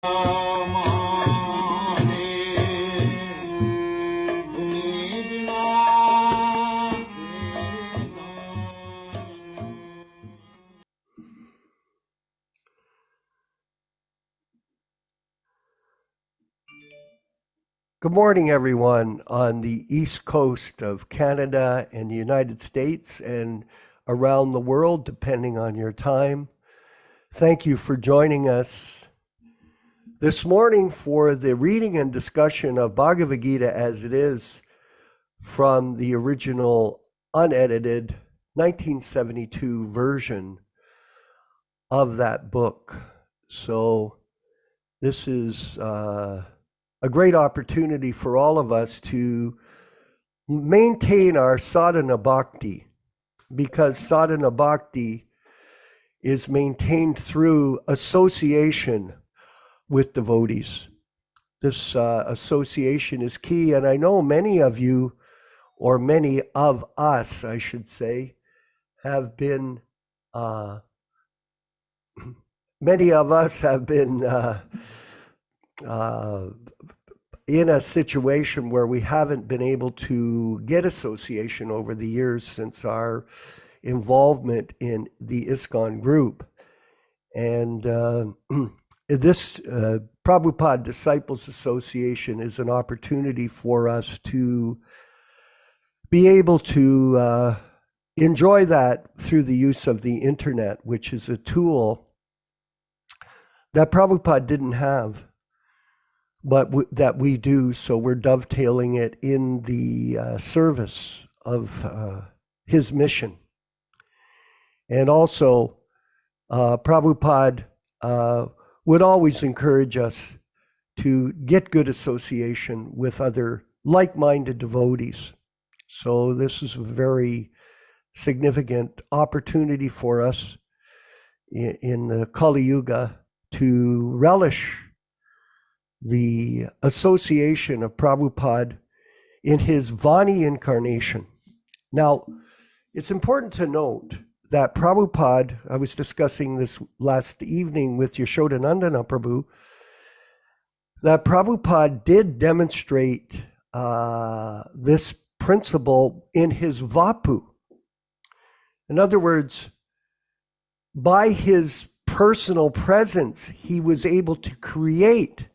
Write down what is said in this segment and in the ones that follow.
Good morning, everyone on the East Coast of Canada and the United States and around the world, depending on your time. Thank you for joining us this morning for the reading and discussion of Bhagavad-gītā As It Is from the original unedited 1972 version of that book. So this is a great opportunity for all of us to maintain our sadhana bhakti, because sadhana bhakti is maintained through association with devotees. This association is key, and I know many of you, or many of us, I should say, have been, many of us have been in a situation where we haven't been able to get association over the years since our involvement in the ISKCON group. And this Prabhupada Disciples Association is an opportunity for us to be able to enjoy that through the use of the internet, which is a tool that Prabhupada didn't have, but that we do. So we're dovetailing it in the service of his mission. And also, Prabhupada would always encourage us to get good association with other like-minded devotees. So this is a very significant opportunity for us in the Kali Yuga to relish the association of Prabhupada in his Vani incarnation. Now, it's important to note that Prabhupada, I was discussing this last evening with Yaśodā-nandana Prabhu, that Prabhupada did demonstrate this principle in his Vapu. In other words, by his personal presence, he was able to create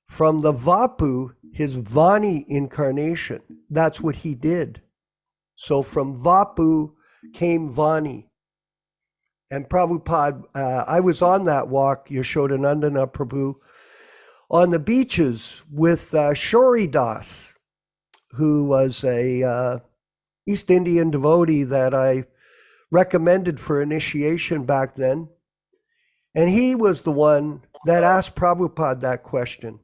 from the Vapu his Vani incarnation. That's what he did. So from Vapu came Vani. And Prabhupada, I was on that walk, Yaśodā-nandana Prabhu, on the beaches with Shori Das, who was a East Indian devotee that I recommended for initiation back then. And he was the one that asked Prabhupada that question.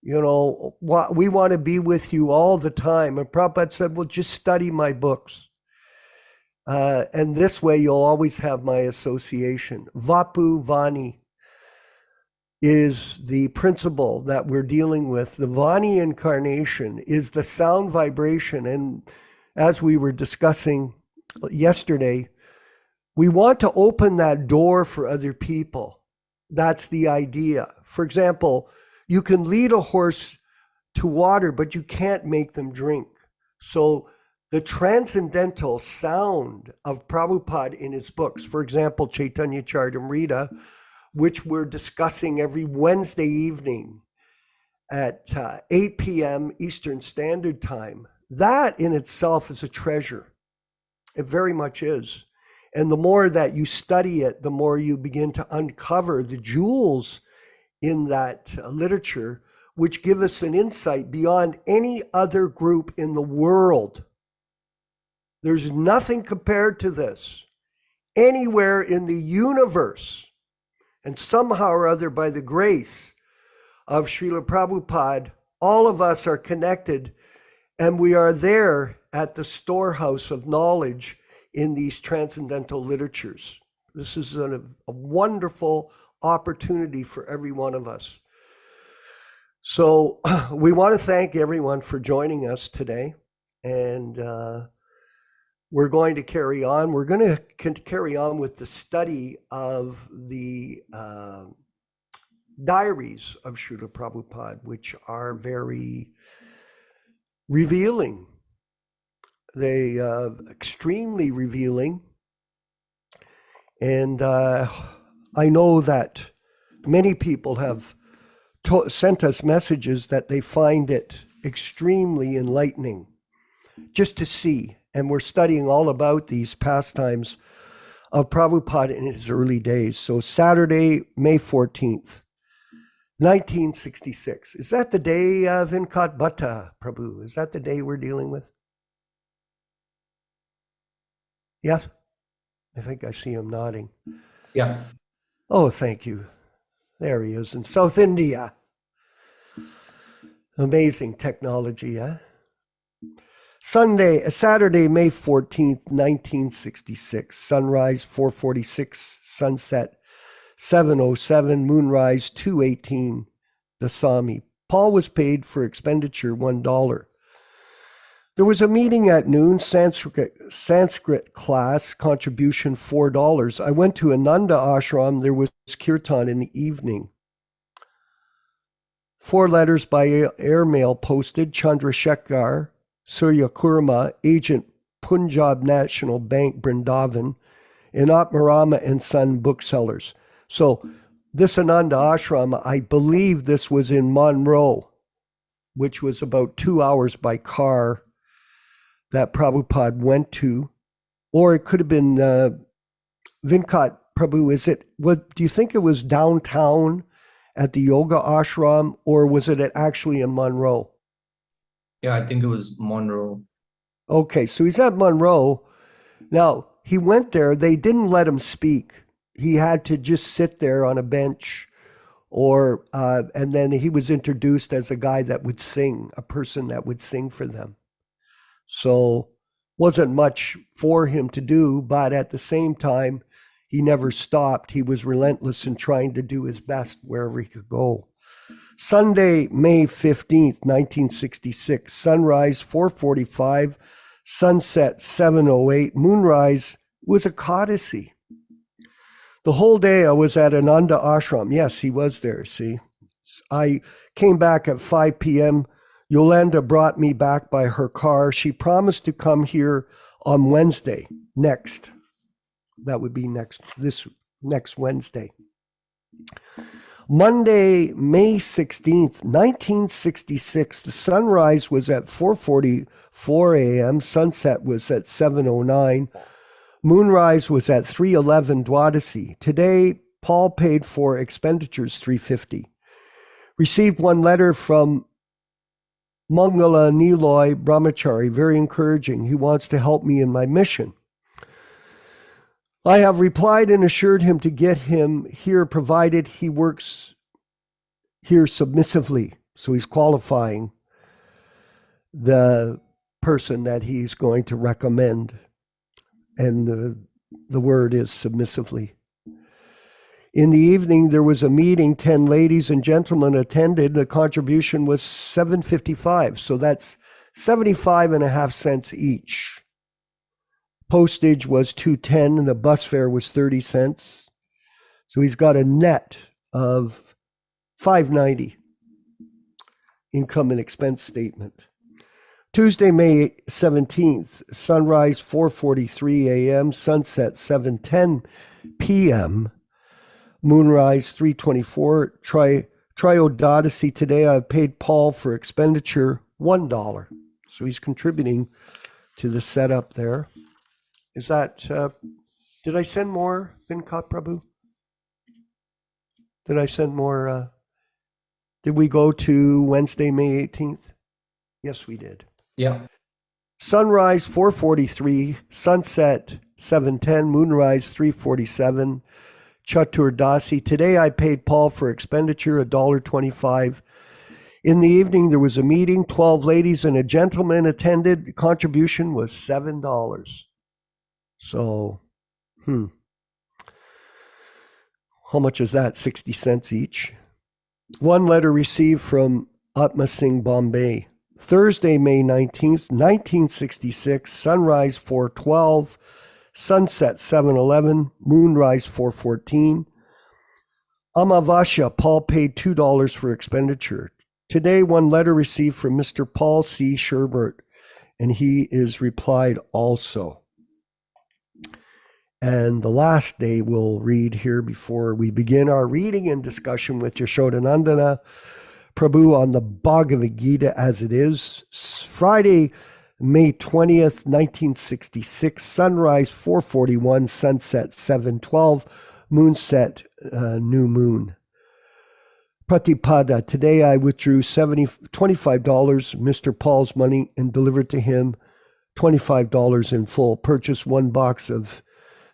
You know, we want to be with you all the time. And Prabhupada said, well, just study my books. And this way you'll always have my association. Vapu Vani is the principle that we're dealing with. The Vani incarnation is the sound vibration. And as we were discussing yesterday, we want to open that door for other people. That's the idea. For example, you can lead a horse to water, but you can't make them drink. So the transcendental sound of Prabhupada in his books, for example, Chaitanya Charitamrita, which we're discussing every Wednesday evening at 8 p.m. Eastern Standard Time, that in itself is a treasure. It very much is. And the more that you study it, the more you begin to uncover the jewels in that literature, which give us an insight beyond any other group in the world. There's nothing compared to this anywhere in the universe. And somehow or other, by the grace of Srila Prabhupada, all of us are connected, and we are there at the storehouse of knowledge in these transcendental literatures. This is a wonderful opportunity for every one of us. So we want to thank everyone for joining us today. And we're going to carry on. We're going to carry on with the study of the diaries of Srila Prabhupada, which are very revealing. They extremely revealing. And I know that many people have sent us messages that they find it extremely enlightening just to see. And we're studying all about these pastimes of Prabhupada in his early days. So Saturday, May 14th, 1966. Is that the day of Vinkat Bhatta, Prabhu? Is that the day we're dealing with? Yes? I think I see him nodding. Yeah. Oh, thank you. There he is in South India. Amazing technology, huh? Saturday, May 14th, 1966. Sunrise 4:46, sunset 7:07, moonrise 2:18. Dasami. Paul was paid for expenditure $1. There was a meeting at noon, Sanskrit class, contribution $4. I went to Ananda Ashram. There was kirtan in the evening. 4 letters by airmail posted. Chandrasekhar Surya Kurma, agent, Punjab National Bank, Brindavan, and Atmarama and Son booksellers. So this Ananda Ashram, I believe this was in Monroe, which was about 2 hours by car that Prabhupada went to, or it could have been Vinkat Prabhu. Do you think it was downtown at the yoga ashram, or was it actually in Monroe? Yeah, I think it was Monroe. Okay, so he's at Monroe. Now, he went there. They didn't let him speak. He had to just sit there on a bench, and then he was introduced as a guy that would sing, a person that would sing for them. So wasn't much for him to do, but at the same time, he never stopped. He was relentless in trying to do his best wherever he could go. Sunday, May 15th, 1966, sunrise 4:45, sunset 7:08, moonrise was a Kadasi. The whole day I was at Ananda Ashram. Yes, he was there, see. I came back at 5 p.m. Yolanda brought me back by her car. She promised to come here on Wednesday, next. That would be next Wednesday. Monday, May 16th, 1966, the sunrise was at 4:44 a.m., sunset was at 7:09, moonrise was at 3:11 Dwadasi. Today, Paul paid for expenditures $350. Received 1 letter from Mangala Niloy Brahmachari, very encouraging. He wants to help me in my mission. I have replied and assured him to get him here provided he works here submissively. So he's qualifying the person that he's going to recommend. And the word is submissively. In the evening, there was a meeting. 10 ladies and gentlemen attended. The contribution was $7.55. So that's 75.5 cents each. Postage was $2.10 and the bus fare was 30 cents. So he's got a net of $5.90 income and expense statement. Tuesday, May 17th, sunrise 4:43 a.m., sunset 7:10 p.m., moonrise 3:24. Triododasi today. I paid Paul for expenditure $1. So he's contributing to the setup there. Is that, did I send more, Vinkat Prabhu? Did I send more, did we go to Wednesday, May 18th? Yes, we did. Yeah. Sunrise 4:43, sunset 7:10, moonrise 3:47, Chaturdasi. Today I paid Paul for expenditure $1.25. In the evening there was a meeting, 12 ladies and a gentleman attended. The contribution was $7. So, how much is that? 60 cents each. 1 letter received from Atma Singh, Bombay. Thursday, May 19th, 1966, sunrise 4:12, sunset 7:11, moonrise 4:14. Amavasya, Paul paid $2 for expenditure. Today, one letter received from Mr. Paul C. Sherbert, and he is replied also. And the last day we'll read here before we begin our reading and discussion with Yaśodā-nandana Prabhu on the Bhagavad-gītā As It Is. Friday, May 20th, 1966, sunrise 4:41, sunset 7:12, moonset, new moon. Pratipada, today I withdrew $25, Mr. Paul's money, and delivered to him $25 in full. Purchased one box of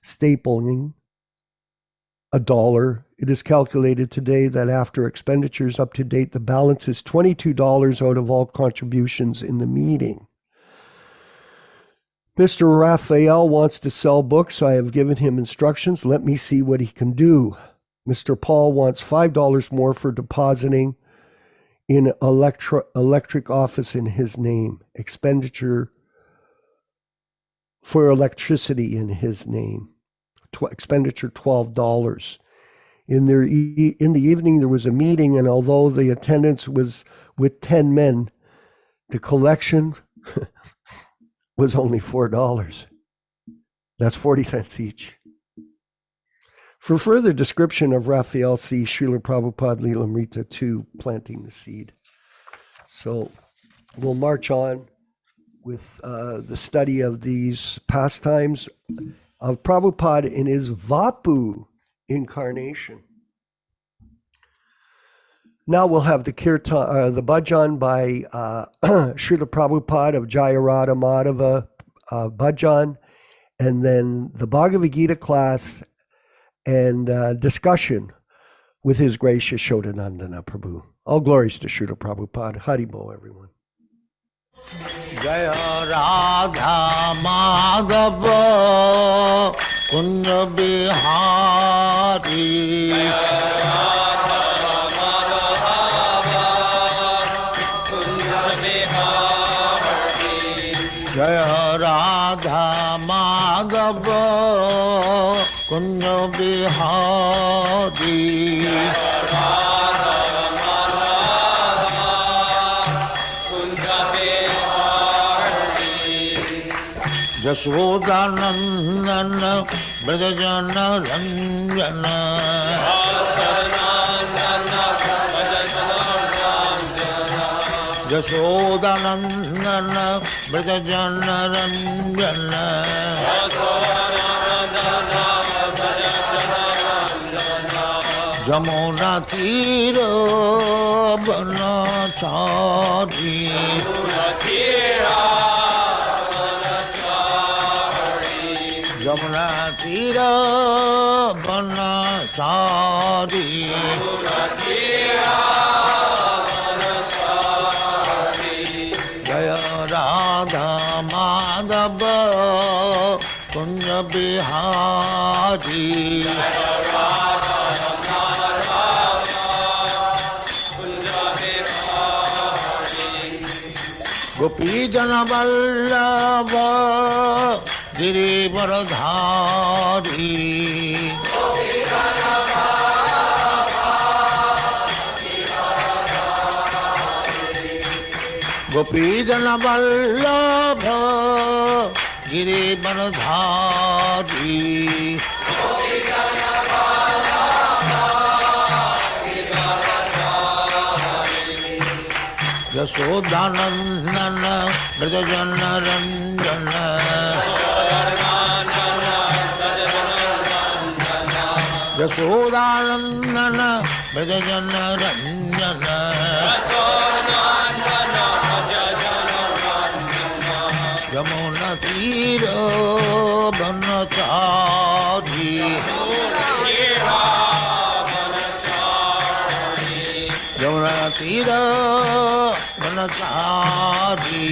stapling, $1. It is calculated today that after expenditures up to date, the balance is $22 out of all contributions in the meeting. Mr. Raphael wants to sell books. I have given him instructions. Let me see what he can do. Mr. Paul wants $5 more for depositing in electric office in his name. Expenditure for electricity in his name. Expenditure $12. In the evening, there was a meeting, and although the attendance was with 10 men, the collection was only $4. That's 40 cents each. For further description of Raphael, see Srila Prabhupada Lilamrita 2, Planting the Seed. So we'll march on with the study of these pastimes of Prabhupada in his Vapu incarnation. Now we'll have the kirtan, the bhajan by Srila Prabhupada of Jaya Radha Madhava bhajan, and then the Bhagavad-gītā class and discussion with His Grace Yaśodā-nandana Prabhu. All glories to Srila Prabhupada. Haribol, everyone. Jaya Radha Madhava Kunja Bihari Jaya Radha Madhava Kunja Bihari Yaśodā-nandana Brajajana Ranjana Yaśodā-nandana Brajajana Ranjana Jamuna Tira Banachari Jamuna Tira Banachari Jaya Radha Madhava Kunja Bihari Gopi Jana Vallabha Girivaradhari Gopi Jana Vallabha Girivaradhari Yaśodā-nandana Brajajana Ranjana Yaśodā-nandana Brajajana Ranjana Jamuna Tira Banachari Jamuna Tira Banachari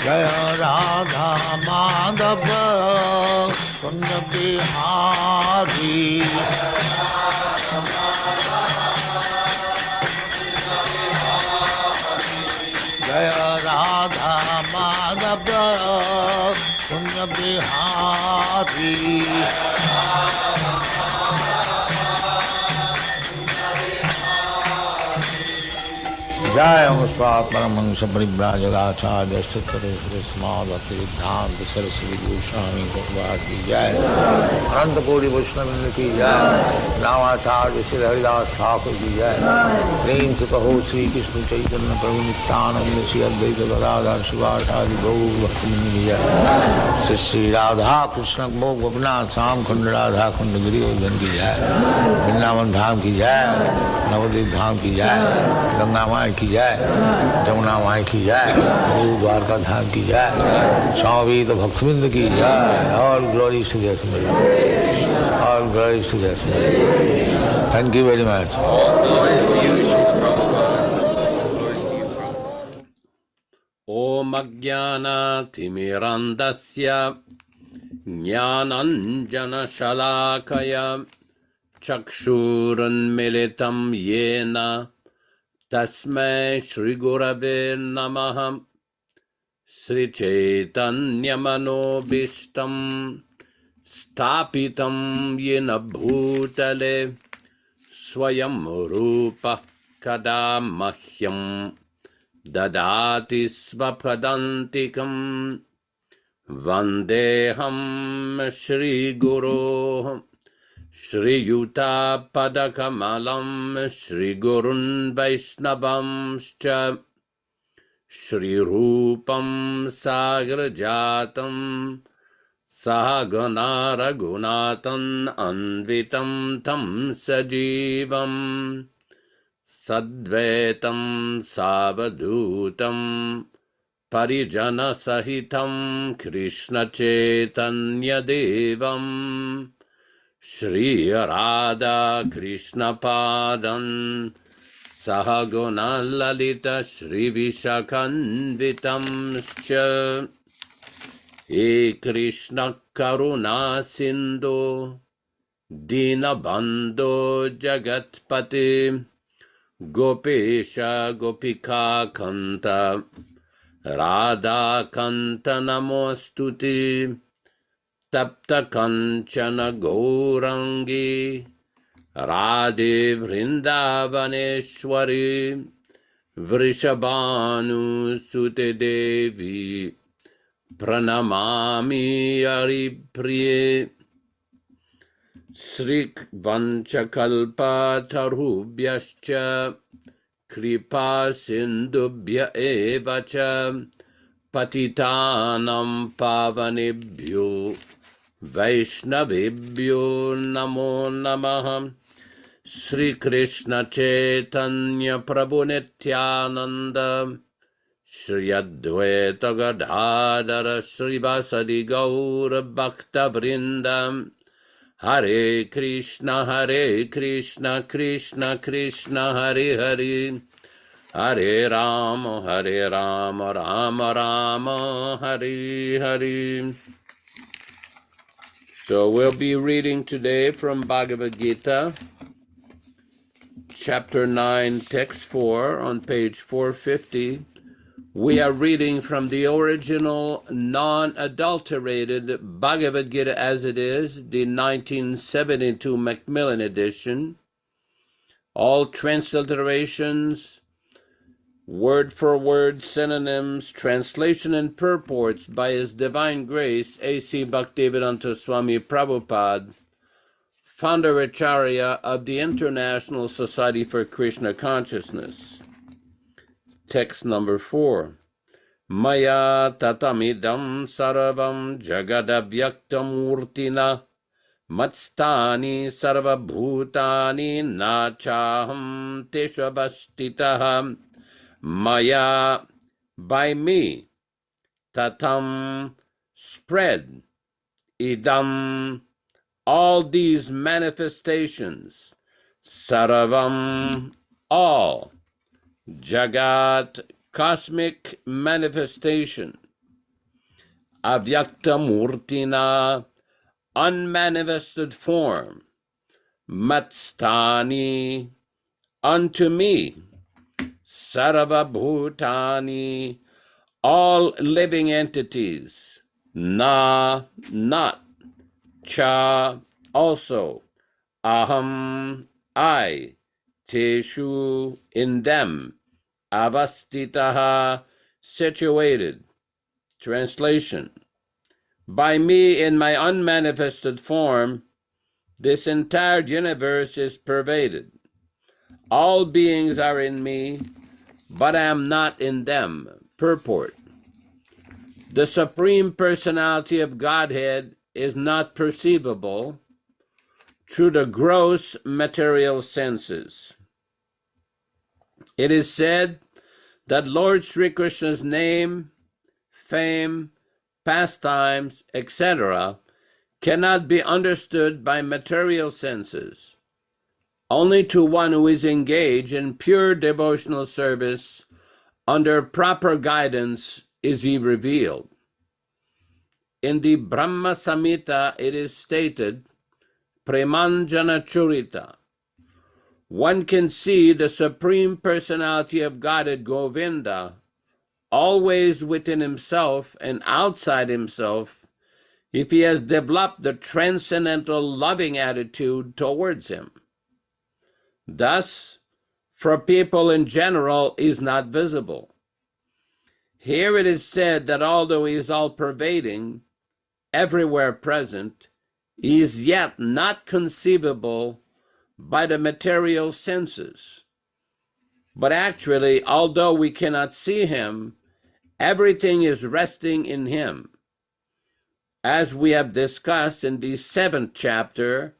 Jaya Radha Madhava Kunja Bihari Jaya Radha Madhava Kunja Bihari Jai Swa Paramahansa Parivrajaga-ācārya Sthitare Smadhakti-siddhanta Saraswati Goswami Prabhupada ki Jai. Ananta Koti Vaishnava ki Jai. Nāma-ācārya Sri Haridas Thakur ki Jai. Prem se kaho Sri Krishna Chaitanya Prabhu Nityananda Sri Advaita Gadadhar Sivasadi Gaur Bhakti ki Jai. Sri Sri Radha Krishna Bhog Gopinath Sam Khand Radha Khand Girivardhan ki Jai. Vrindavan Dham ki Jai. Navadvip Dham ki Jai. Ganga Mai की जय, जमुना माई की जय, गुरु द्वारका धाम की जय, स्वामी तो भक्तविंद की जय, all glory to the assembly, all glory to the assembly. Thank you very much. Om Ajnana Timirandasya Jnananjana Shalakaya Chakshurun Militam Yena Tasmai Shri Gurave Namaha Sri Chaitanya Manobishtam Stapitam Yena Bhutale Swayam Rupa Kadamahyam Dadati Svapadantikam Vandeham Shri Guru Shri Yuta Padakamalam Shri Gurun Vaishnavamscha Shri Rupam Sagrajatam Sahagana Raghunatan Anvitam Tam Sajivam Sadvetam Savadutam Parijana Sahitam Krishna Chaitanya Devam Shri Radha Krishna Padan Sahaguna Lalita Shri Vishakanvitam Scha E Krishna Karuna Sindhu Dinabandho Jagatpati Gopesha Gopika Kanta Radha Kanta Namostuti Tapta Kanchana Gaurangi Radhe Vrindavaneshwari Vrishabhanu Sute Devi Pranamami Haripriye Sri Vanchakalpa Tarubhyascha Kripa Sindubhya Evacha Patitanam Pavanebhyo Vaishnavebhyo Namo Namaha Sri Krishna Chaitanya Prabhu Nityananda Shri Advaita Gadadhara Shri Vasadi Gaura Bhakta Vrindam Hare Krishna Krishna Krishna Hare Hare Hare Rama Rama Rama Hare Hare. So we'll be reading today from Bhagavad-gītā, chapter 9, text 4, on page 450. We are reading from the original non-adulterated Bhagavad-gītā As It Is, the 1972 Macmillan edition. All transliterations, word for word synonyms, translation and purports by His Divine Grace A.C. Bhaktivedanta Swami Prabhupāda, Founder-Ācārya of the International Society for Krishna Consciousness. Text number 4. Maya tatamidam sarvam jagadavyaktamurtina matstani sarvabhutani nachaham teshavastitaha. Maya, by me, tatam, spread, idam, all these manifestations, sarvam, all, jagat, cosmic manifestation, avyaktamurtina, unmanifested form, matstani, unto me, Sarva Bhutani, all living entities, na, not, cha, also, aham, I, teshu, in them, avastitaha, situated. Translation: by me in my unmanifested form, this entire universe is pervaded. All beings are in me, but I am not in them. Purport: the Supreme Personality of Godhead is not perceivable through the gross material senses. It is said that Lord Sri Krishna's name, fame, pastimes, etc. cannot be understood by material senses. Only to one who is engaged in pure devotional service under proper guidance is he revealed. In the Brahma Samhita it is stated, Premanjana Churita, one can see the Supreme Personality of Godhead Govinda always within himself and outside himself if he has developed the transcendental loving attitude towards him. Thus, for people in general, he is not visible. Here it is said that although he is all-pervading, everywhere present, he is yet not conceivable by the material senses. But actually, although we cannot see him, everything is resting in him. As we have discussed in the 7th chapter,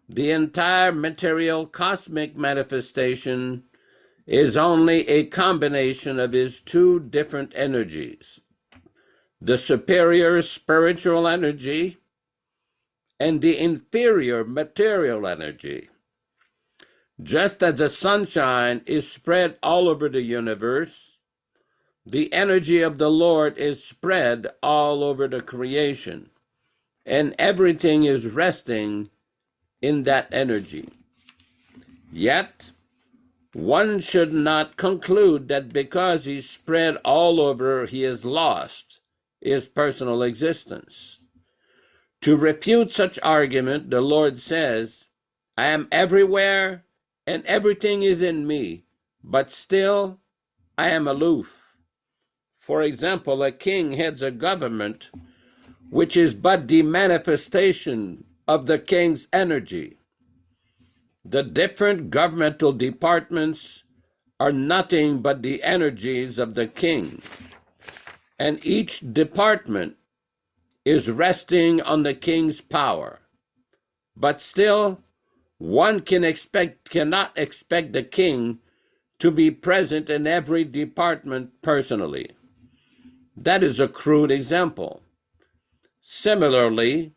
the entire material cosmic manifestation is only a combination of his two different energies, the superior spiritual energy and the inferior material energy. Just as the sunshine is spread all over the universe, the energy of the Lord is spread all over the creation, and everything is resting in that energy. Yet, one should not conclude that because he's spread all over, he is lost his personal existence. To refute such argument, the Lord says, I am everywhere and everything is in me, but still I am aloof. For example, a king heads a government which is but the manifestation of the king's energy. The different governmental departments are nothing but the energies of the king, and each department is resting on the king's power. But still, one cannot expect the king to be present in every department personally. That is a crude example. Similarly,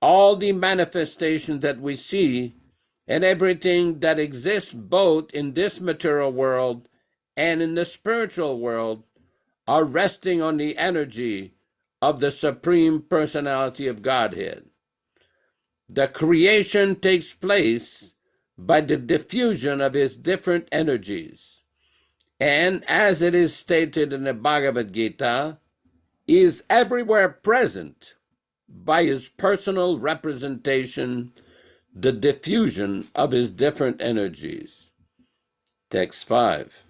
all the manifestations that we see and everything that exists both in this material world and in the spiritual world are resting on the energy of the Supreme Personality of Godhead. The creation takes place by the diffusion of his different energies. And as it is stated in the Bhagavad-gītā, he is everywhere present by his personal representation, the diffusion of his different energies. Text 5.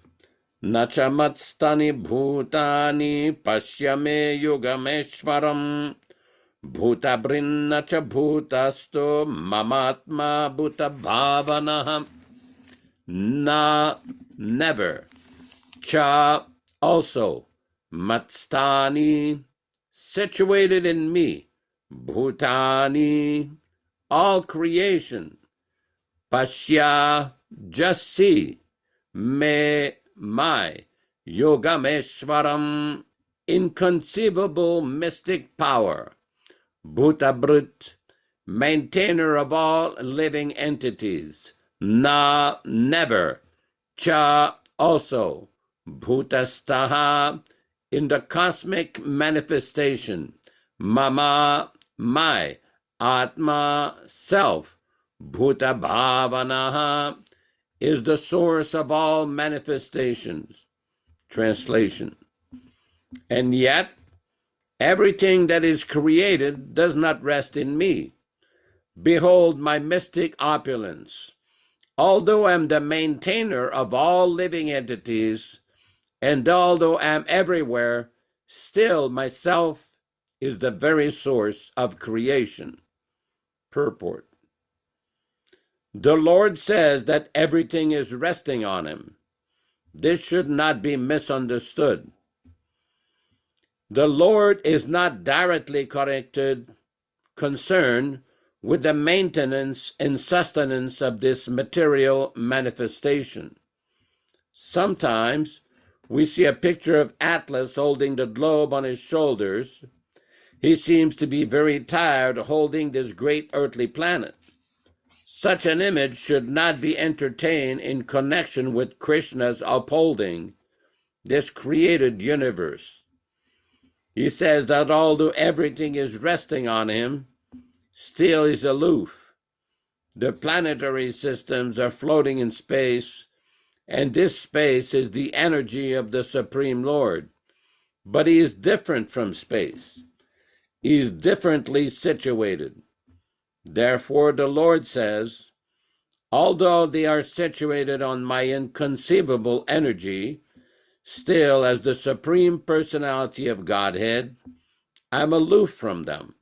Nachamatstani bhutani pashyame yugameshvaram bhutabrinnacha bhutasto mamatma bhuta bhavanaha. Na, never. Cha, also. Matstani, situated in me. Bhutani, all creation. Pashya, just see. Me, my. Yogameshvaram, inconceivable mystic power. Bhutabrut, maintainer of all living entities. Na, never. Cha, also. Bhutastaha, in the cosmic manifestation. Mama, my. Atma, self. Bhuta bhavanaha, is the source of all manifestations. Translation. And yet, everything that is created does not rest in me. Behold my mystic opulence. although I am the maintainer of all living entities, and although I am everywhere, still myself is the very source of creation. Purport. The Lord says that everything is resting on him. This should not be misunderstood. The Lord is not directly concerned with the maintenance and sustenance of this material manifestation. Sometimes we see a picture of Atlas holding the globe on his shoulders. He seems to be very tired holding this great earthly planet. Such an image should not be entertained in connection with Krishna's upholding this created universe. He says that although everything is resting on him, still he's aloof. The planetary systems are floating in space, and this space is the energy of the Supreme Lord. But he is different from space. He is differently situated. Therefore, the Lord says, although they are situated on my inconceivable energy, still as the Supreme Personality of Godhead, I am aloof from them.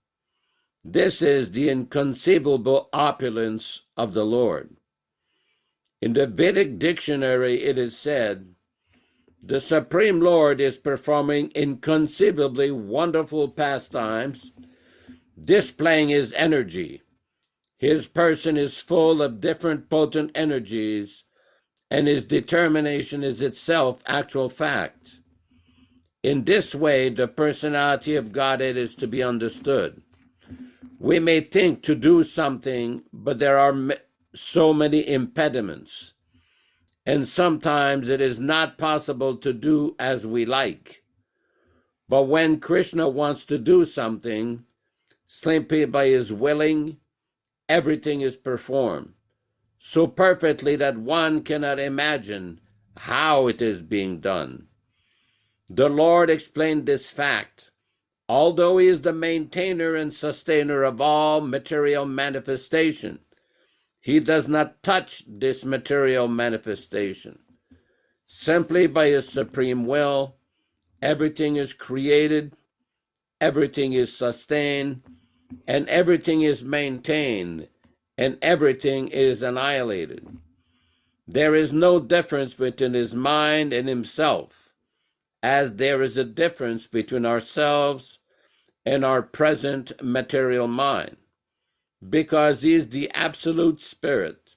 This is the inconceivable opulence of the Lord. In the Vedic dictionary, it is said, the Supreme Lord is performing inconceivably wonderful pastimes, displaying his energy. His person is full of different potent energies, and his determination is itself actual fact. In this way, the personality of Godhead is to be understood. We may think to do something, but there are so many impediments, and sometimes it is not possible to do as we like. But when Krishna wants to do something, simply by his willing, everything is performed so perfectly that one cannot imagine how it is being done. The Lord explained this fact. Although he is the maintainer and sustainer of all material manifestation, he does not touch this material manifestation. Simply by his supreme will, everything is created, everything is sustained, and everything is maintained, and everything is annihilated. There is no difference between his mind and himself, as there is a difference between ourselves and our present material mind, because he is the absolute spirit.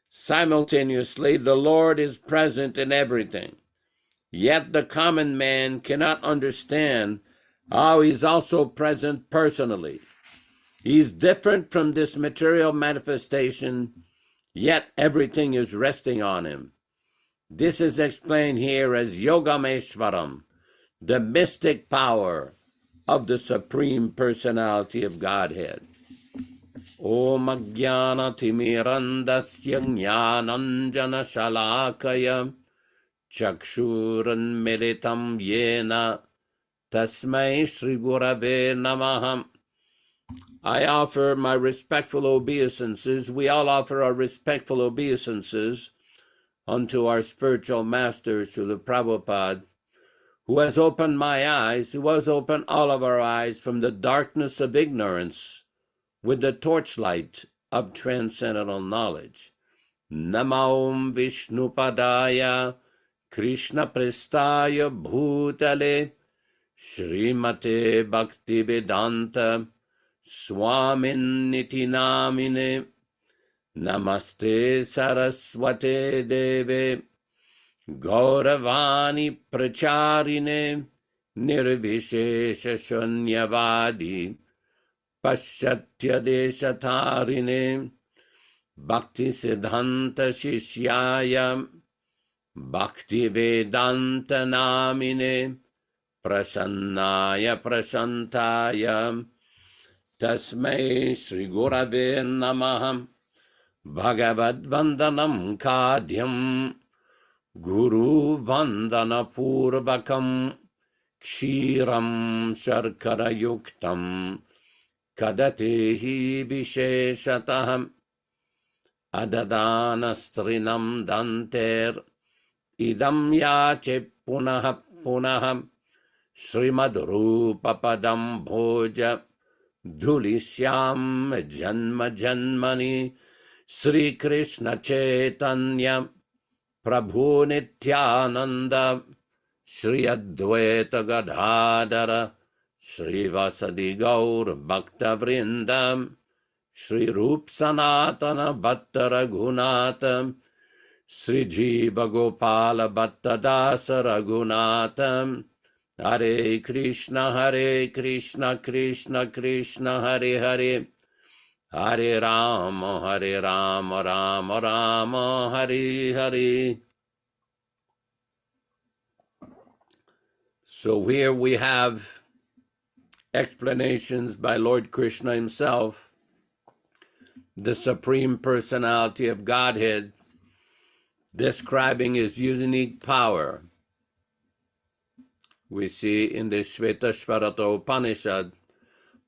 Simultaneously, the Lord is present in everything, yet the common man cannot understand how he is also present personally. He is different from this material manifestation, yet everything is resting on him. This is explained here as Yogameshwaram, the mystic power of the Supreme Personality of Godhead. Om Ajnana Timirandasya Jnananjana Shalakaya Chakshuran Militam Yena Tasmai Shri Gurave Namaham. I offer my respectful obeisances. We all offer our respectful obeisances unto our spiritual master, Srila Prabhupada, who has opened my eyes, who has opened all of our eyes from the darkness of ignorance with the torchlight of transcendental knowledge. Namo Vishnupadaya Krishna Prestaya Bhutale Srimate Bhaktivedanta Swami Namine Namaste Saraswate Deve Gauravani Pracharine Nirvishesha Shunyavadi Paschatya Deshatarine Bhakti Siddhanta Shishyaya Bhaktivedanta Namine Prasannaya Prasantaya Tasmai Shri Gurave Namah. Bhagavad-vandanam Kadhyam Guru Vandana Purvakam Kshiram Sharkara Yuktam Kadatehi Visheshataham. adadana strinam danter idam yache punaha punaha Srimad Rupa Padam Bhoja Dhulishyam Janma Janmani Sri Krishna Chaitanya Prabhu Nityananda Shri Advaita Gadadara Shri Vasadi Gaur Bhakta Vrindam Shri Rup Sanatana Bhatta Raghunatam Sri Jiva Gopala Bhatta Dasa Raghunatam Hare Krishna, Krishna Krishna, Hare Hare, Hare Rama, Rama Rama, Hare Hare. So here we have explanations by Lord Krishna himself, the Supreme Personality of Godhead, describing his unique power. We see in the Shvetashvarata Upanishad,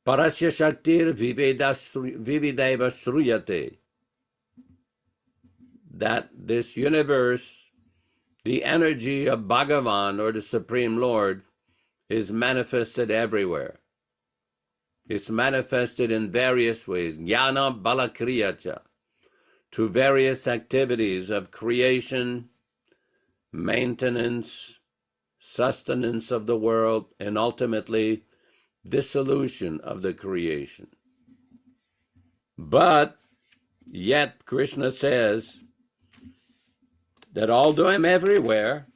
Parasya Shaktir Vividaiva Shruyate, that this universe, the energy of Bhagavan, or the Supreme Lord, is manifested everywhere. It's manifested in various ways, Jnana Balakriyacha, through various activities of creation, maintenance, sustenance of the world, and ultimately dissolution of the creation. But yet Krishna says that although I'm everywhere,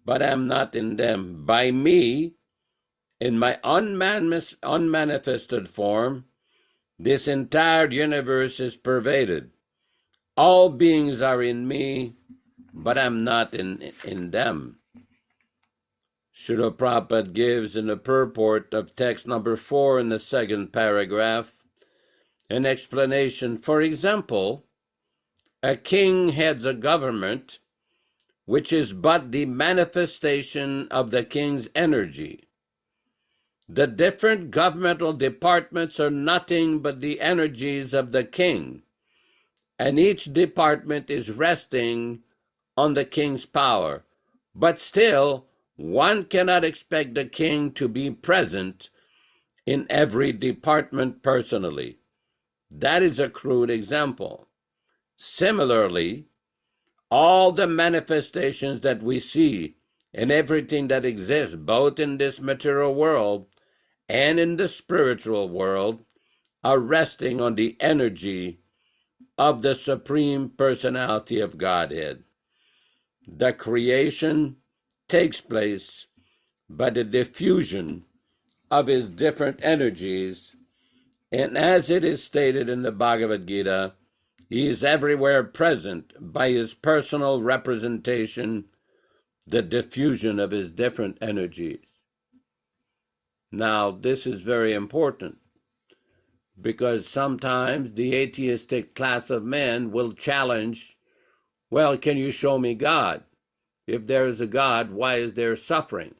but I'm not in them. By me, in my unmanifested form, this entire universe is pervaded. All beings are in me, but I'm not in them. Srila Prabhupada gives in the purport of text number 4 in the second paragraph an explanation. For example, a king heads a government which is but the manifestation of the king's energy. The different governmental departments are nothing but the energies of the king, and each department is resting on the king's power. But still, one cannot expect the king to be present in every department personally. That is a crude example. Similarly, all the manifestations that we see and everything that exists, both in this material world and in the spiritual world, are resting on the energy of the Supreme Personality of Godhead. The creation takes place by the diffusion of his different energies, and as it is stated in the Bhagavad-gītā, he is everywhere present by his personal representation, the diffusion of his different energies. Now, this is very important, because sometimes the atheistic class of men will challenge, well, can you show me God? If there is a God, why is there suffering?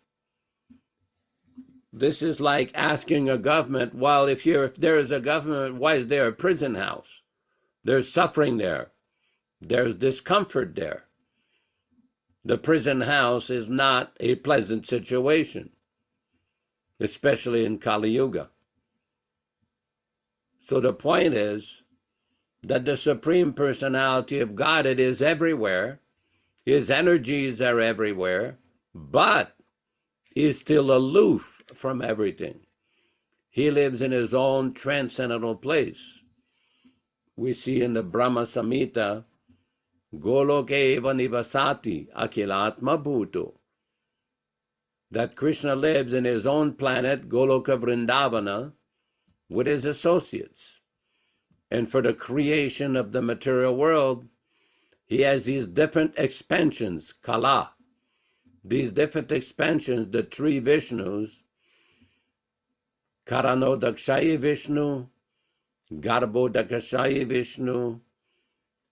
This is like asking a government, well, if there is a government, why is there a prison house? There's suffering there. There's discomfort there. The prison house is not a pleasant situation, especially in Kali Yuga. So the point is that the Supreme Personality of Godhead is everywhere. His energies are everywhere, but is still aloof from everything. He lives in his own transcendental place. We see in the Brahma Samhita, Goloke eva nivasati akilatma bhuto, that Krishna lives in his own planet, Goloka Vrindavana, with his associates. And for the creation of the material world, he has these different expansions, Kala. These different expansions, the three Vishnus, Karanodakshaya Vishnu, Garbhodakshaya Vishnu,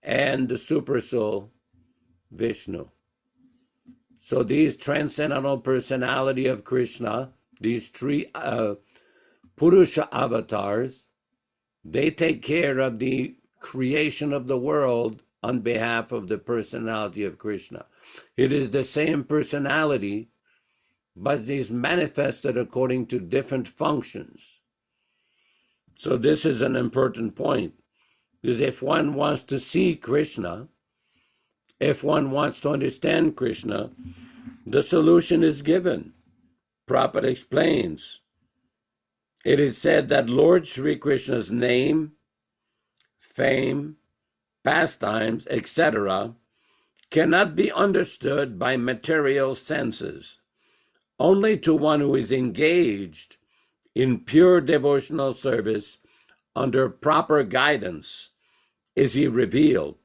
and the Supersoul Vishnu. So these transcendental personality of Krishna, these three Purusha avatars, they take care of the creation of the world on behalf of the personality of Krishna. It is the same personality, but it is manifested according to different functions. So this is an important point, because if one wants to see Krishna, if one wants to understand Krishna, the solution is given. Prabhupada explains, it is said that Lord Sri Krishna's name, fame, pastimes, etc., cannot be understood by material senses. Only to one who is engaged in pure devotional service under proper guidance is he revealed.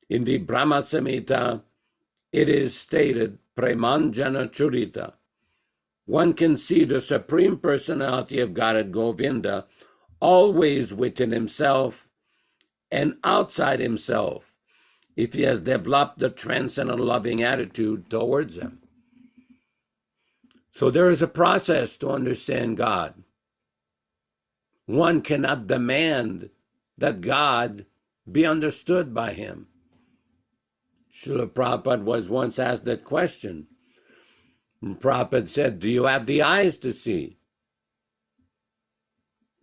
In the Brahma Samhita, it is stated, Premanjana Churita. One can see the Supreme Personality of Godhead Govinda always within himself and outside himself if he has developed the transcendent loving attitude towards him. So there is a process to understand God. One cannot demand that God be understood by him. Srila Prabhupada was once asked that question. And Prabhupada said, do you have the eyes to see?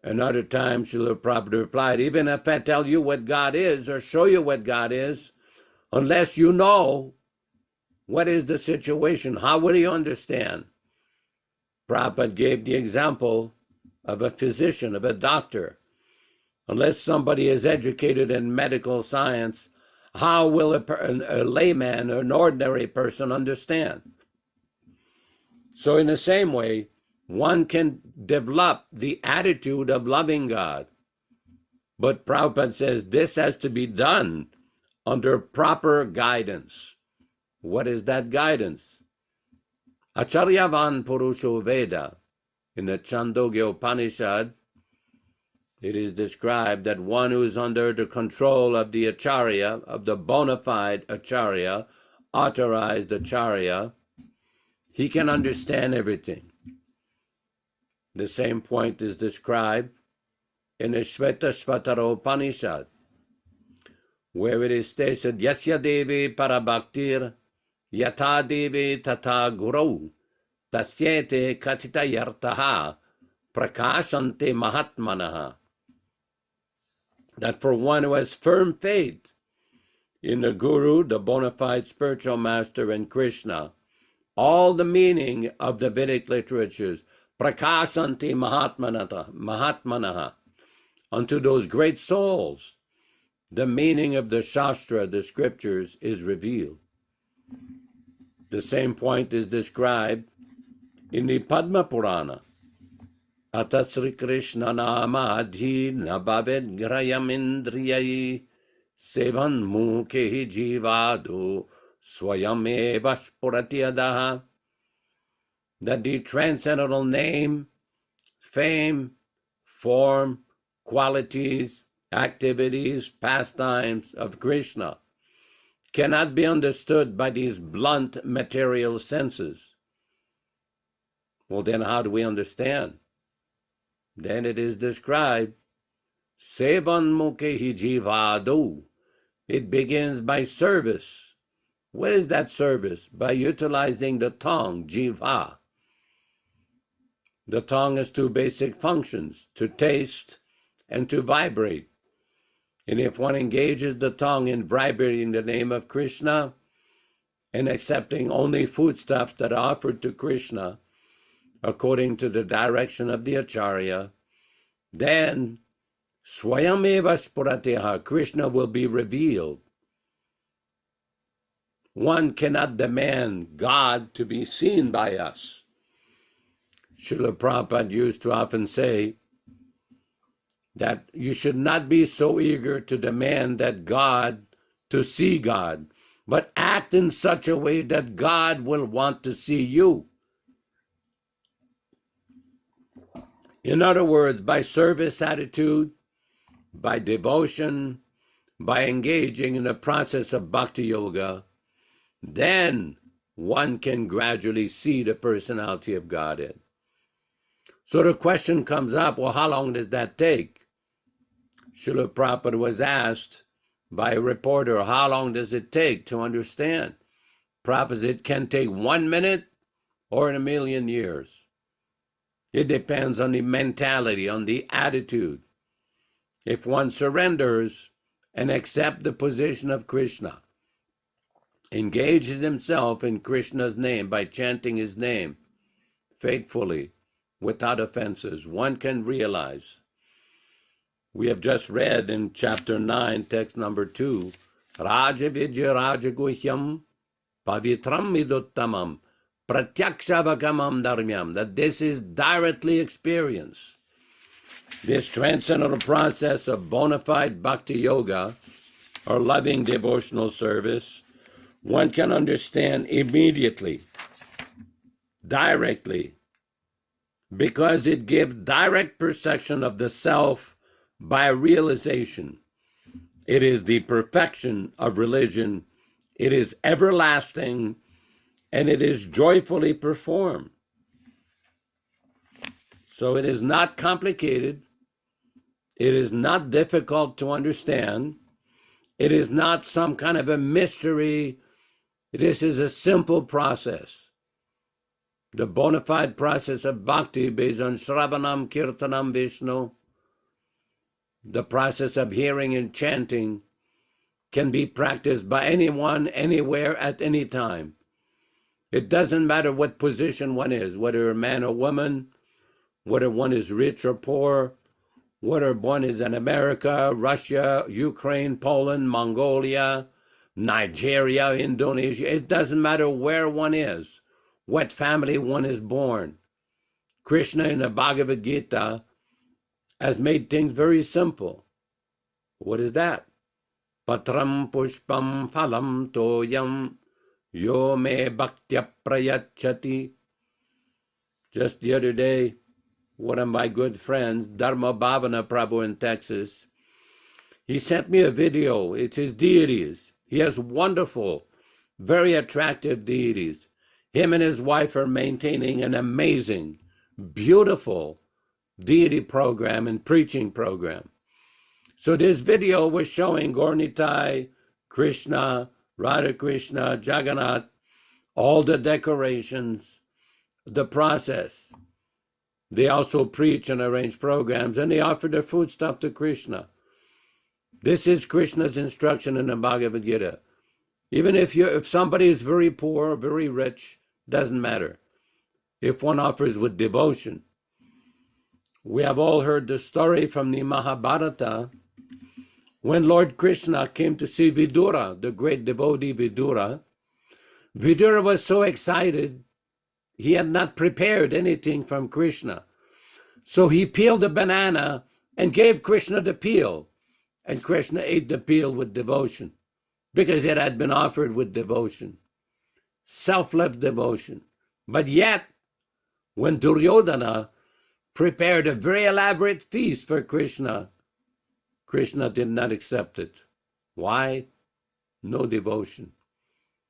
Another time, Srila Prabhupada replied, even if I tell you what God is or show you what God is, unless you know what is the situation, how will you understand? Prabhupada gave the example of a physician, of a doctor. Unless somebody is educated in medical science, how will a layman or an ordinary person understand? So in the same way, one can develop the attitude of loving God. But Prabhupada says this has to be done under proper guidance. What is that guidance? Acharyavan Purusho Veda. In the Chandogya Upanishad, it is described that one who is under the control of the Acharya, of the bona fide Acharya, authorized Acharya, he can understand everything. The same point is described in the Shvetashvatara Upanishad, where it is stated, Yasya Devi Parabhaktir Yatha Devi Tata Guru Tasyete Katita Yartaha Prakashante Mahatmanaha. That for one who has firm faith in the Guru, the bona fide spiritual master, and Krishna, all the meaning of the Vedic literatures, Prakashanti Mahatmanaha, unto those great souls, the meaning of the Shastra, the scriptures, is revealed. The same point is described in the Padma Purana. Ata Sri Krishna Namadhi Nabhaved Grayam Indriyai Sevan Mukhe Jivado Swayam Eva Spurati Adaha. That the transcendental name, fame, form, qualities, activities, pastimes of Krishna cannot be understood by these blunt material senses. Well, then how do we understand? Then it is described, Sevan Mukhe Jivado. It begins by service. What is that service? By utilizing the tongue, jiva. The tongue has two basic functions, to taste and to vibrate. And if one engages the tongue in vibrating the name of Krishna and accepting only foodstuffs that are offered to Krishna according to the direction of the Acharya, then Swayameva Spurateha, Krishna will be revealed. One cannot demand God to be seen by us. Srila Prabhupada used to often say that you should not be so eager to demand that God, to see God, but act in such a way that God will want to see you. In other words, by service attitude, by devotion, by engaging in the process of bhakti yoga, then one can gradually see the personality of Godhead. So the question comes up, well, how long does that take? Srila Prabhupada was asked by a reporter, how long does it take to understand? Prabhupada said, it can take 1 minute or in 1,000,000 years. It depends on the mentality, on the attitude. If one surrenders and accepts the position of Krishna, engages himself in Krishna's name by chanting his name faithfully, without offenses, one can realize. We have just read in chapter 9, text number 2, Raja Vijya Rajaguhyam Pavitram Viduttamam Pratyaksavakamam Dharmyam, that this is directly experienced. This transcendental process of bona fide bhakti yoga, or loving devotional service, one can understand immediately, directly, because it gives direct perception of the self by realization. It is the perfection of religion. It is everlasting, and it is joyfully performed. So it is not complicated. It is not difficult to understand. It is not some kind of a mystery. This is a simple process. The bona fide process of bhakti based on Shravanam, Kirtanam, Vishnu, the process of hearing and chanting, can be practiced by anyone, anywhere, at any time. It doesn't matter what position one is, whether a man or woman, whether one is rich or poor, whether one is in America, Russia, Ukraine, Poland, Mongolia, Nigeria, Indonesia. It doesn't matter where one is, what family one is born. Krishna in the Bhagavad-gītā has made things very simple. What is that? Patram pushpam phalam toyam yo me bhaktya prayachati. Just the other day, one of my good friends, Dharma Bhavana Prabhu in Texas, he sent me a video. It's his deities. He has wonderful, very attractive deities. Him and his wife are maintaining an amazing, beautiful deity program and preaching program. So this video was showing Gaura-Nitai, Krishna, Hare Krishna, Jagannath, all the decorations, the process. They also preach and arrange programs, and they offer their foodstuff to Krishna. This is Krishna's instruction in the Bhagavad-gītā. Even if somebody is very poor, very rich, doesn't matter. If one offers with devotion. We have all heard the story from the Mahabharata when Lord Krishna came to see Vidura, the great devotee Vidura. Vidura was so excited, he had not prepared anything from Krishna. So he peeled a banana and gave Krishna the peel. And Krishna ate the peel with devotion because it had been offered with devotion. Selfless devotion. But yet, when Duryodhana prepared a very elaborate feast for Krishna, Krishna did not accept it. Why? No devotion.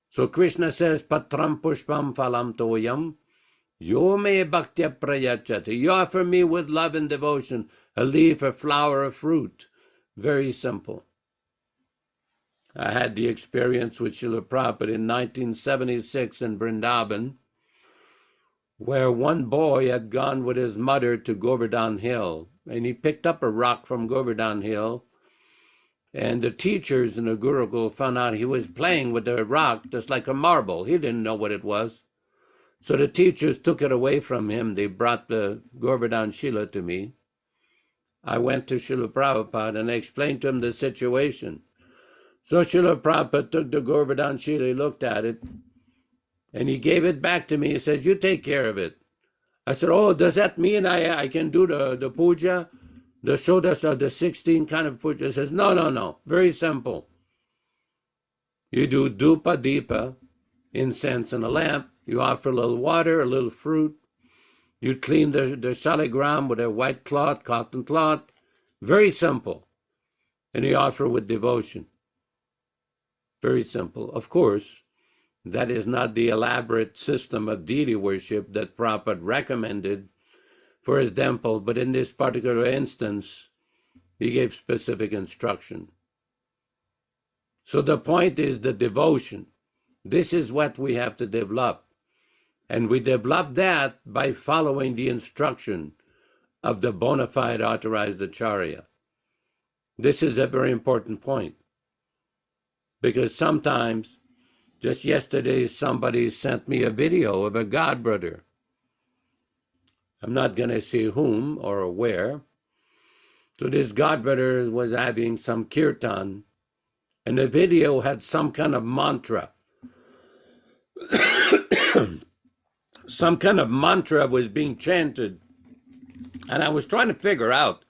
So Krishna says, Patram pushpam phalam toyam, yo me bhaktya prayachati. You offer me with love and devotion a leaf, a flower, a fruit. Very simple. I had the experience with Srila Prabhupada in 1976 in Vrindavan, where one boy had gone with his mother to Govardhan Hill, and he picked up a rock from Govardhan Hill, and the teachers in the Gurukul found out he was playing with the rock just like a marble. He didn't know what it was. So the teachers took it away from him. They brought the Govardhan Shila to me. I went to Srila Prabhupada and I explained to him the situation. So Srila Prabhupada took the Govardhan Shila, he looked at it, and he gave it back to me. He said, you take care of it. I said, oh, does that mean I can do the puja, the Shodas or the 16 kind of puja? He says, no. Very simple. You do dupa deepa, incense and a lamp. You offer a little water, a little fruit. You clean the shaligram with a white cloth, cotton cloth. Very simple. And you offer with devotion. Very simple. Of course, that is not the elaborate system of deity worship that Prabhupada recommended for his temple, but in this particular instance, He gave specific instruction. So the point is the devotion. This is what we have to develop. And we develop that by following the instruction of the bona fide authorized Acharya. This is a very important point. Because sometimes, just yesterday, somebody sent me a video of a god brother. I'm not going to say whom or where. So this god brother was having some kirtan, and the video had some kind of mantra. Some kind of mantra was being chanted. And I was trying to figure out,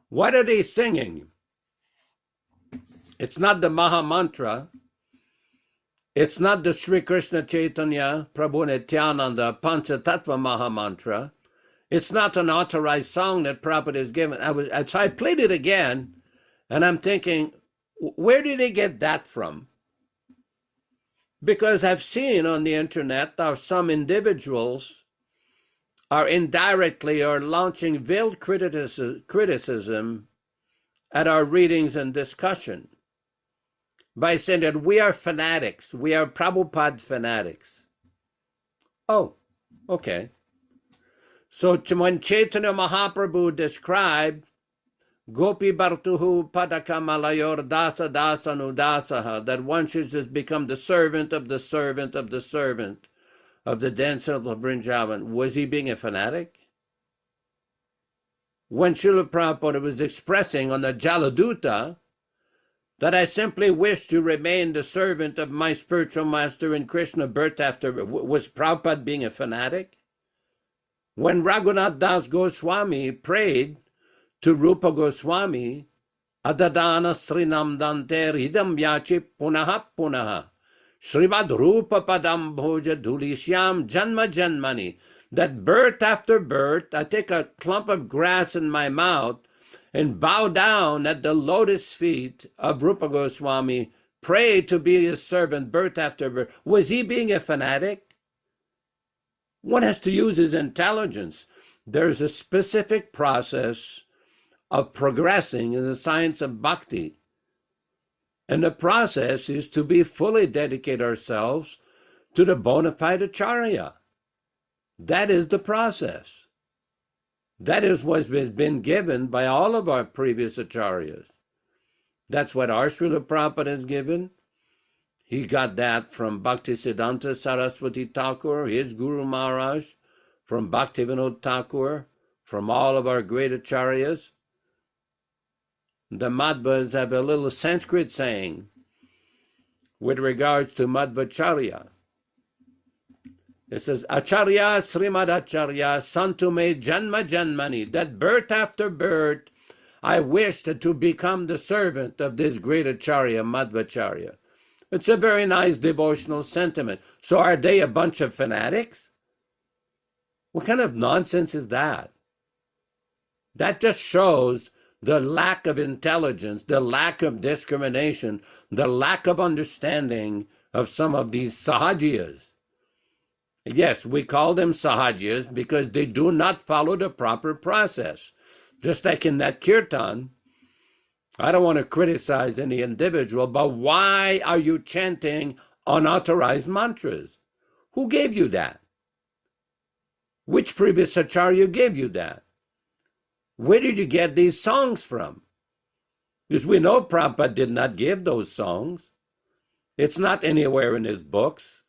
what are they singing? It's not the Maha Mantra. It's not the Sri Krishna Chaitanya Prabhu Nityananda Pancha Tattva Maha Mantra. It's not an authorized song that Prabhupada has given. So I played it again, and I'm thinking, where did they get that from? Because I've seen on the internet that some individuals are indirectly or launching veiled criticism at our readings and discussion by saying that we are fanatics, we are Prabhupada fanatics. Oh, okay. So when Chaitanya Mahaprabhu described Gopi Bhartuhu Padakamalayur Dasa Dasa Nudasaha, that one should just become the servant of the servant of the servant of the dancer of Vrindavan, was he being a fanatic? When Srila Prabhupada was expressing on the Jaladuta that I simply wish to remain the servant of my spiritual master in Krishna birth after, was Prabhupada being a fanatic? When Raghunath Das Goswami prayed to Rupa Goswami, Adadana Srinam Dante Hidam Yachi Punaha Punaha, Srimad Rupa Padam Bhoja Dhulishyam Janma Janmani, that birth after birth, I take a clump of grass in my mouth and bow down at the lotus feet of Rupa Goswami, pray to be his servant birth after birth. Was he being a fanatic? One has to use his intelligence. There's a specific process of progressing in the science of bhakti. And the process is to be fully dedicate ourselves to the bona fide Acharya. That is the process. That is what has been given by all of our previous Acharyas. That's what our Srila Prabhupada has given. He got that from Bhaktisiddhanta Saraswati Thakur, his Guru Maharaj, from Bhaktivinoda Thakur, from all of our great Acharyas. The Madhvas have a little Sanskrit saying with regards to Madhvacharya. It says, Acharya Srimad Acharya Santume Janma Janmani, that birth after birth I wished to become the servant of this great Acharya, Madhvacharya. It's a very nice devotional sentiment. So are they a bunch of fanatics? What kind of nonsense is that? That just shows the lack of intelligence, the lack of discrimination, the lack of understanding of some of these sahajiyas. Yes, we call them sahajiyas because they do not follow the proper process. Just like in that kirtan, I don't want to criticize any individual, but why are you chanting unauthorized mantras? Who gave you that? Which previous acharya gave you that? Where did you get these songs from? Because we know Prabhupada did not give those songs. It's not anywhere in his books.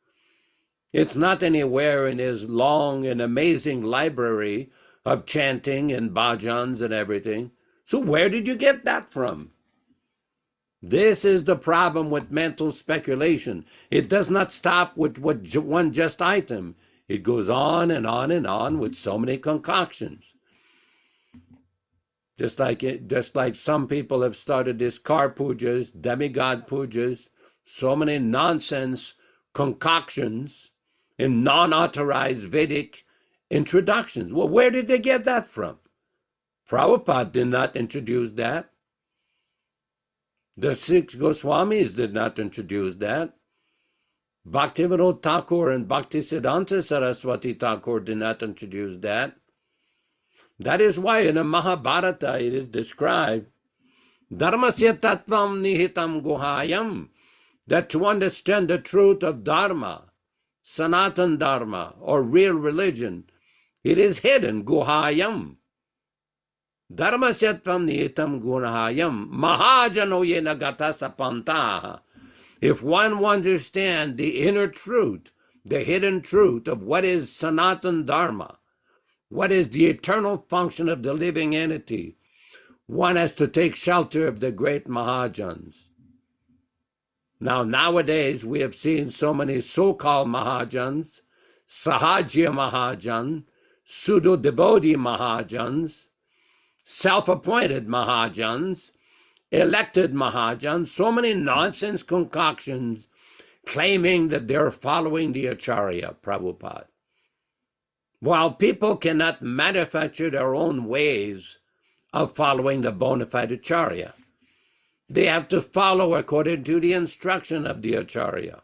It's not anywhere in his long and amazing library of chanting and bhajans and everything. So where did you get that from? This is the problem with mental speculation. It does not stop with one just item. It goes on and on and on with so many concoctions. Just like some people have started this car pujas, demigod pujas, so many nonsense concoctions in non-authorized Vedic introductions. Well, where did they get that from? Prabhupada did not introduce that. The 6 Goswamis did not introduce that. Bhaktivinoda Thakur and Bhaktisiddhanta Saraswati Thakur did not introduce that. That is why in the Mahabharata it is described Dharmasya tattvam nihitam guhayam. That to understand the truth of Dharma, Sanatan Dharma, or real religion, it is hidden, guhayam. Dharmasya tattvam nihitam guhayam. Mahajano yena gata sapanta. If one will understand the inner truth, the hidden truth of what is Sanatan Dharma, what is the eternal function of the living entity, one has to take shelter of the great Mahajans. Now, nowadays, we have seen so many so-called Mahajans, Sahajya Mahajan, pseudo-devotee Mahajans, self-appointed Mahajans, elected Mahajans, so many nonsense concoctions claiming that they're following the Acharya, Prabhupada. While people cannot manufacture their own ways of following the bona fide Acharya, they have to follow according to the instruction of the Acharya,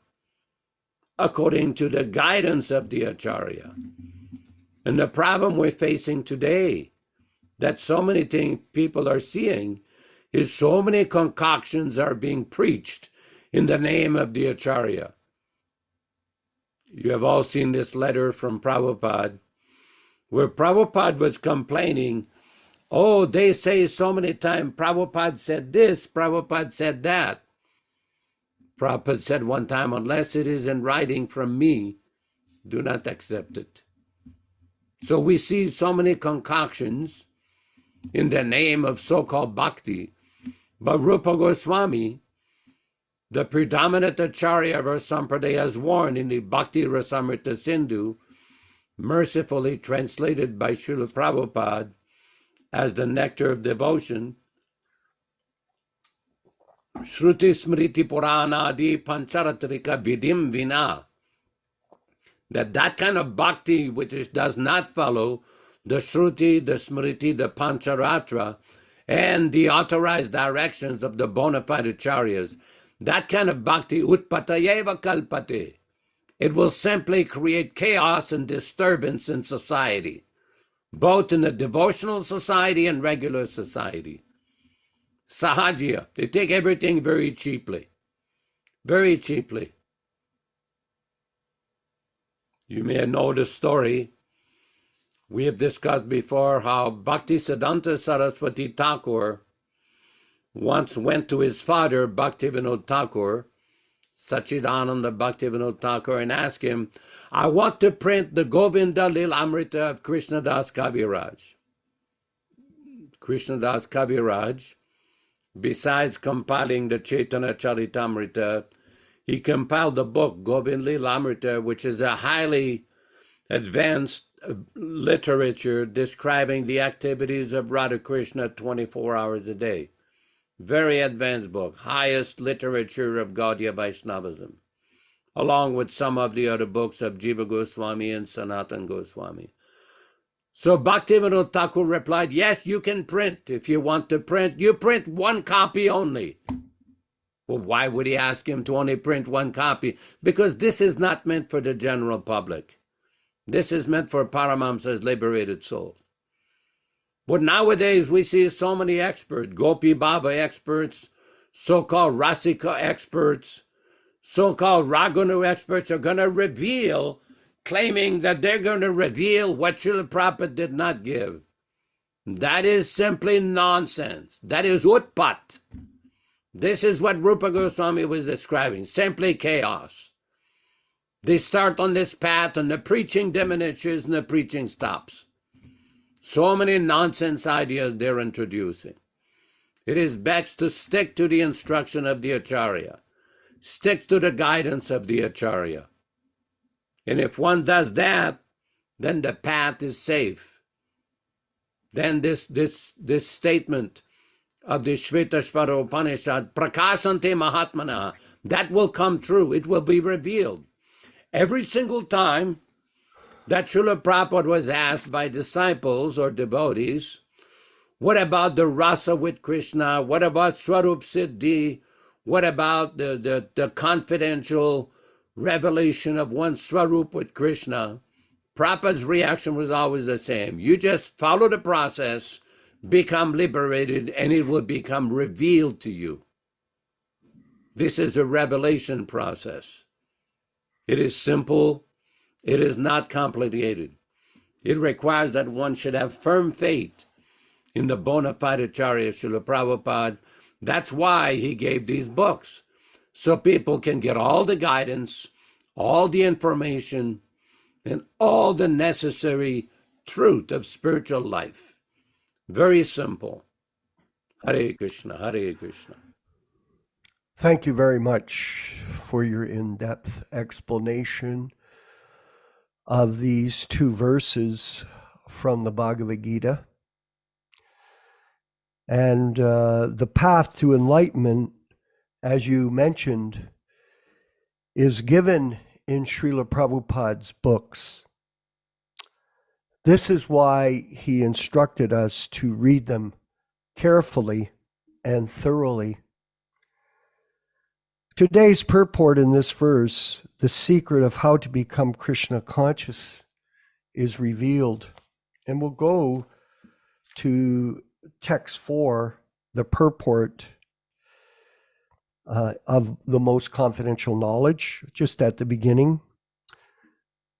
according to the guidance of the Acharya. And the problem we're facing today, that so many things people are seeing, is so many concoctions are being preached in the name of the Acharya. You have all seen this letter from Prabhupada, where Prabhupada was complaining, oh, they say so many times, Prabhupada said this, Prabhupada said that. Prabhupada said one time, unless it is in writing from me, do not accept it. So we see so many concoctions in the name of so-called bhakti. But Rupa Goswami, the predominant Acharya of our Sampradaya, has warned in the Bhakti Rasamrita Sindhu, mercifully translated by Srila Prabhupada as the nectar of devotion, Shruti Smriti Purana Adi Pancharatrika Vidim Vina, that kind of bhakti which does not follow the Shruti, the Smriti, the Pancharatra, and the authorized directions of the bona fide acharyas, that kind of bhakti, utpatayeva kalpate, it will simply create chaos and disturbance in society, both in the devotional society and regular society. Sahajya, they take everything very cheaply, very cheaply. You may know the story. We have discussed before how Bhaktisiddhanta Saraswati Thakur once went to his father, Bhaktivinoda Thakur, Sachidananda Bhaktivinoda Thakur, and asked him, I want to print the Govinda Lilamrita of Krishna Das Kaviraj. Krishna Das Kaviraj, besides compiling the Chaitanya Charitamrita, he compiled the book Govinda Lilamrita, which is a highly advanced literature describing the activities of Radha Krishna 24 hours a day. Very advanced book, highest literature of Gaudiya Vaishnavism, along with some of the other books of Jiva Goswami and Sanatan Goswami. So Bhaktivinoda Thakur replied, yes, you can print. If you want to print, you print one copy only. Well, why would he ask him to only print one copy? Because this is not meant for the general public. This is meant for Paramahamsa's liberated souls. But nowadays we see so many experts, Gopi Baba experts, so-called Rasika experts, so-called Ragunu experts are going to reveal, claiming that they're going to reveal what Srila Prabhupada did not give. That is simply nonsense. That is utpat. This is what Rupa Goswami was describing, simply chaos. They start on this path and the preaching diminishes and the preaching stops. So many nonsense ideas they're introducing. It is best to stick to the instruction of the Acharya, stick to the guidance of the Acharya. And if one does that, then the path is safe. Then this statement of the Shvetashvara Upanishad, Prakashante Mahatmana, that will come true. It will be revealed. Every single time that Srila Prabhupada was asked by disciples or devotees, what about the rasa with Krishna? What about Swarup Siddhi? What about the confidential revelation of one Swarup with Krishna? Prabhupada's reaction was always the same. You just follow the process, become liberated and it will become revealed to you. This is a revelation process. It is simple. It is not complicated. It requires that one should have firm faith in the bona fide Acharya, Srila Prabhupada. That's why he gave these books, so people can get all the guidance, all the information, and all the necessary truth of spiritual life. Very simple. Hare Krishna, Hare Krishna. Thank you very much for your in-depth explanation of these two verses from the Bhagavad-gītā. And the path to enlightenment, as you mentioned, is given in Srila Prabhupada's books. This is why he instructed us to read them carefully and thoroughly. Today's purport in this verse, the secret of how to become Krishna conscious, is revealed. And we'll go to text 4, the purport of the most confidential knowledge, just at the beginning.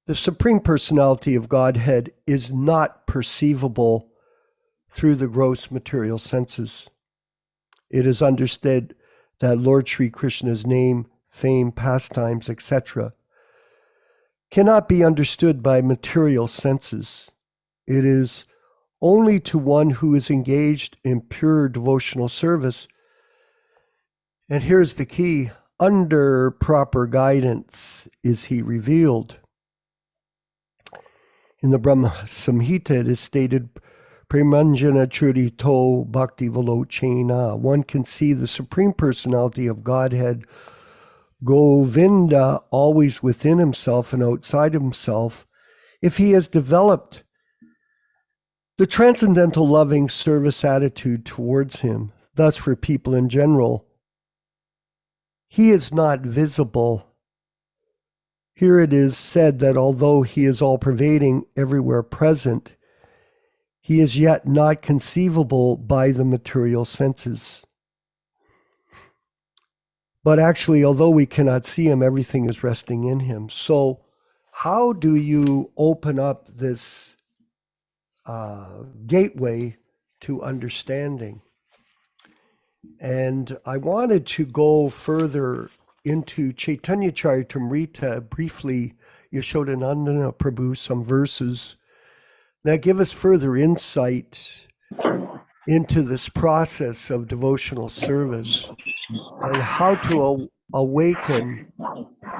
The Supreme Personality of Godhead is not perceivable through the gross material senses. It is understood that Lord Sri Krishna's name, fame, pastimes, etc., cannot be understood by material senses. It is only to one who is engaged in pure devotional service. And here's the key: under proper guidance is he revealed. In the Brahma Samhita, it is stated, Premanjana Churito Bhakti Valochena. One can see the Supreme Personality of Godhead, Govinda, always within himself and outside himself, if he has developed the transcendental loving service attitude towards him. Thus, for people in general, he is not visible. Here it is said that although he is all-pervading, everywhere present, he is yet not conceivable by the material senses. But actually, although we cannot see him, everything is resting in him. So how do you open up this gateway to understanding? And I wanted to go further into Chaitanya Charitamrita, briefly, Yaśodā-nandana Prabhu, some verses that give us further insight into this process of devotional service and how to awaken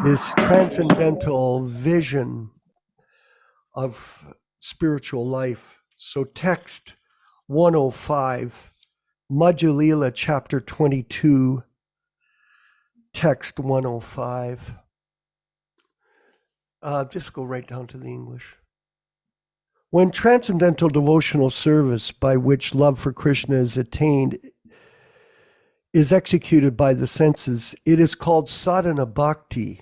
this transcendental vision of spiritual life. So text 105, Madhya Lila chapter 22, text 105. Just go right down to the English. When transcendental devotional service by which love for Krishna is attained is executed by the senses, it is called sadhana bhakti,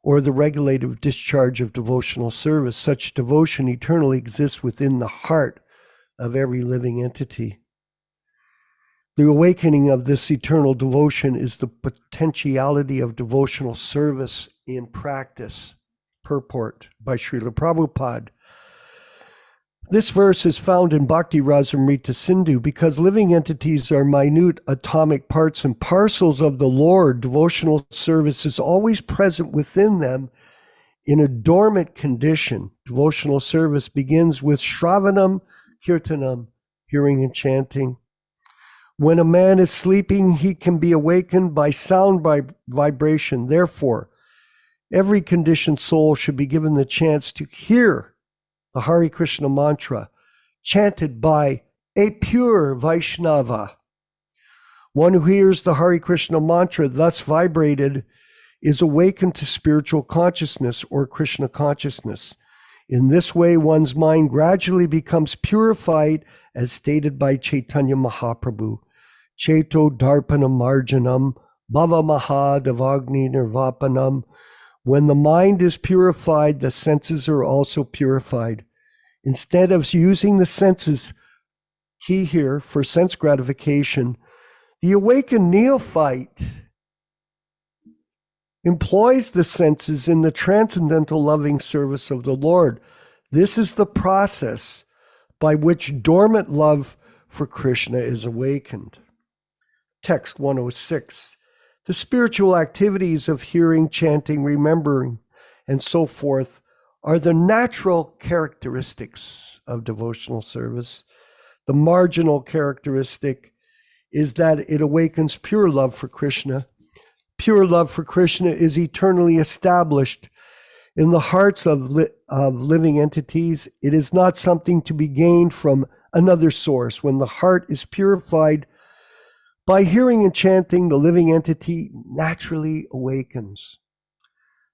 or the regulative discharge of devotional service. Such devotion eternally exists within the heart of every living entity. The awakening of this eternal devotion is the potentiality of devotional service in practice. Purport by Srila Prabhupada. This verse is found in Bhakti Rasamrita Sindhu. Because living entities are minute atomic parts and parcels of the Lord, devotional service is always present within them in a dormant condition. Devotional service begins with Shravanam, Kirtanam, hearing and chanting. When a man is sleeping, he can be awakened by sound vibration. Therefore, every conditioned soul should be given the chance to hear the Hare Krishna mantra chanted by a pure Vaishnava. One who hears the Hare Krishna mantra thus vibrated is awakened to spiritual consciousness or Krishna consciousness. In this way, one's mind gradually becomes purified, as stated by Chaitanya Mahaprabhu. Cheto Darpana Marjanam Bhava Mahadavagni Nirvapanam. When the mind is purified, the senses are also purified. Instead of using the senses key here for sense gratification, the awakened neophyte employs the senses in the transcendental loving service of the Lord. This is the process by which dormant love for Krishna is awakened. Text 106. The spiritual activities of hearing, chanting, remembering, and so forth are the natural characteristics of devotional service. The marginal characteristic is that it awakens pure love for Krishna. Pure love for Krishna is eternally established in the hearts of living entities. It is not something to be gained from another source. When the heart is purified by hearing and chanting, the living entity naturally awakens.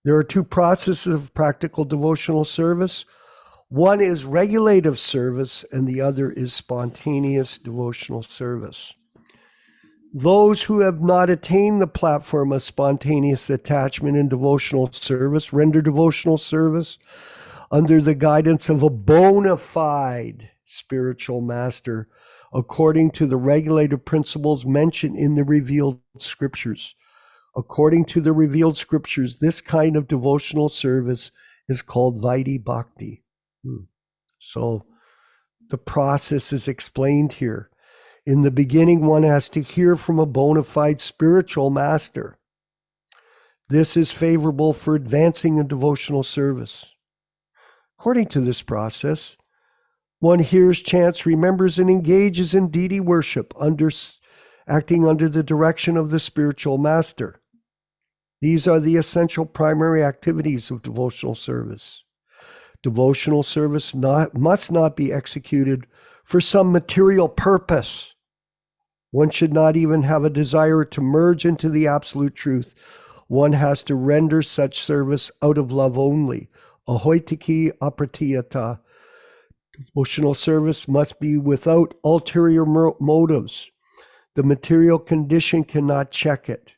There are two processes of practical devotional service. One is regulative service, and the other is spontaneous devotional service. Those who have not attained the platform of spontaneous attachment in devotional service render devotional service under the guidance of a bona fide spiritual master, according to the regulative principles mentioned in the revealed scriptures. According to the revealed scriptures, this kind of devotional service is called Vaidhi Bhakti. So the process is explained here. In the beginning, one has to hear from a bona fide spiritual master. This is favorable for advancing in devotional service. According to this process, one hears, chants, remembers, and engages in deity worship, acting under the direction of the spiritual master. These are the essential primary activities of devotional service. Devotional service must not be executed for some material purpose. One should not even have a desire to merge into the absolute truth. One has to render such service out of love only. Ahoitiki apratiyata. Devotional service must be without ulterior motives. The material condition cannot check it.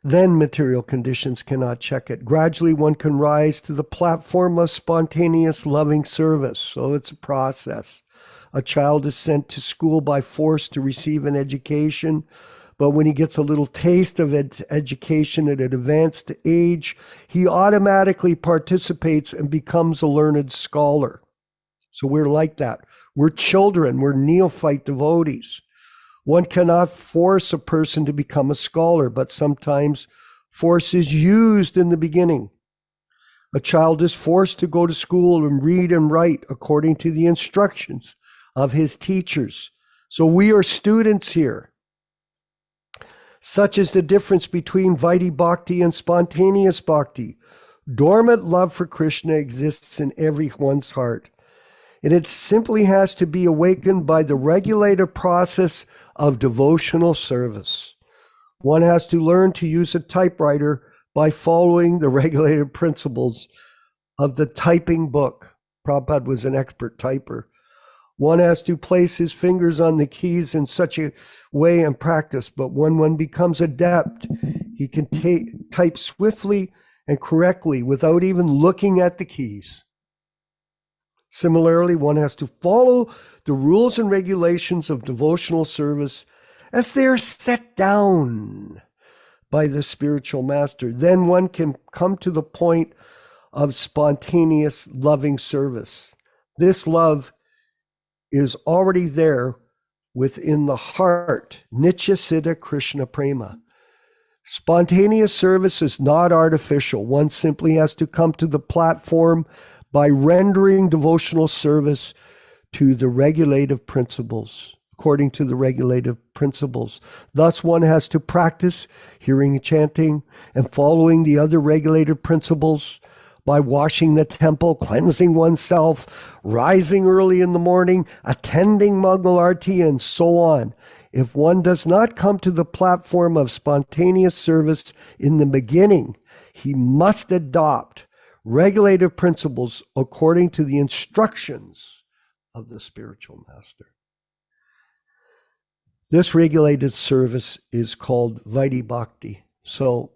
Then material conditions cannot check it. Gradually, one can rise to the platform of spontaneous loving service. So it's a process. A child is sent to school by force to receive an education, but when he gets a little taste of education at an advanced age, he automatically participates and becomes a learned scholar. So we're like that. We're children. We're neophyte devotees. One cannot force a person to become a scholar, but sometimes force is used in the beginning. A child is forced to go to school and read and write according to the instructions of his teachers. So we are students here. Such is the difference between Vaidhi Bhakti and spontaneous Bhakti. Dormant love for Krishna exists in everyone's heart, and it simply has to be awakened by the regulative process of devotional service. One has to learn to use a typewriter by following the regulative principles of the typing book. Prabhupada was an expert typer. One has to place his fingers on the keys in such a way and practice, but when one becomes adept, he can type swiftly and correctly without even looking at the keys. Similarly, one has to follow the rules and regulations of devotional service as they are set down by the spiritual master. Then one can come to the point of spontaneous loving service. This love is already there within the heart. Nitya Siddha Krishna Prema. Spontaneous service is not artificial. One simply has to come to the platform by rendering devotional service to the regulative principles, according to the regulative principles. Thus, one has to practice hearing and chanting and following the other regulative principles by washing the temple, cleansing oneself, rising early in the morning, attending Mangal Arati, and so on. If one does not come to the platform of spontaneous service in the beginning, he must adopt regulative principles according to the instructions of the spiritual master. This regulated service is called Vaidhi Bhakti. So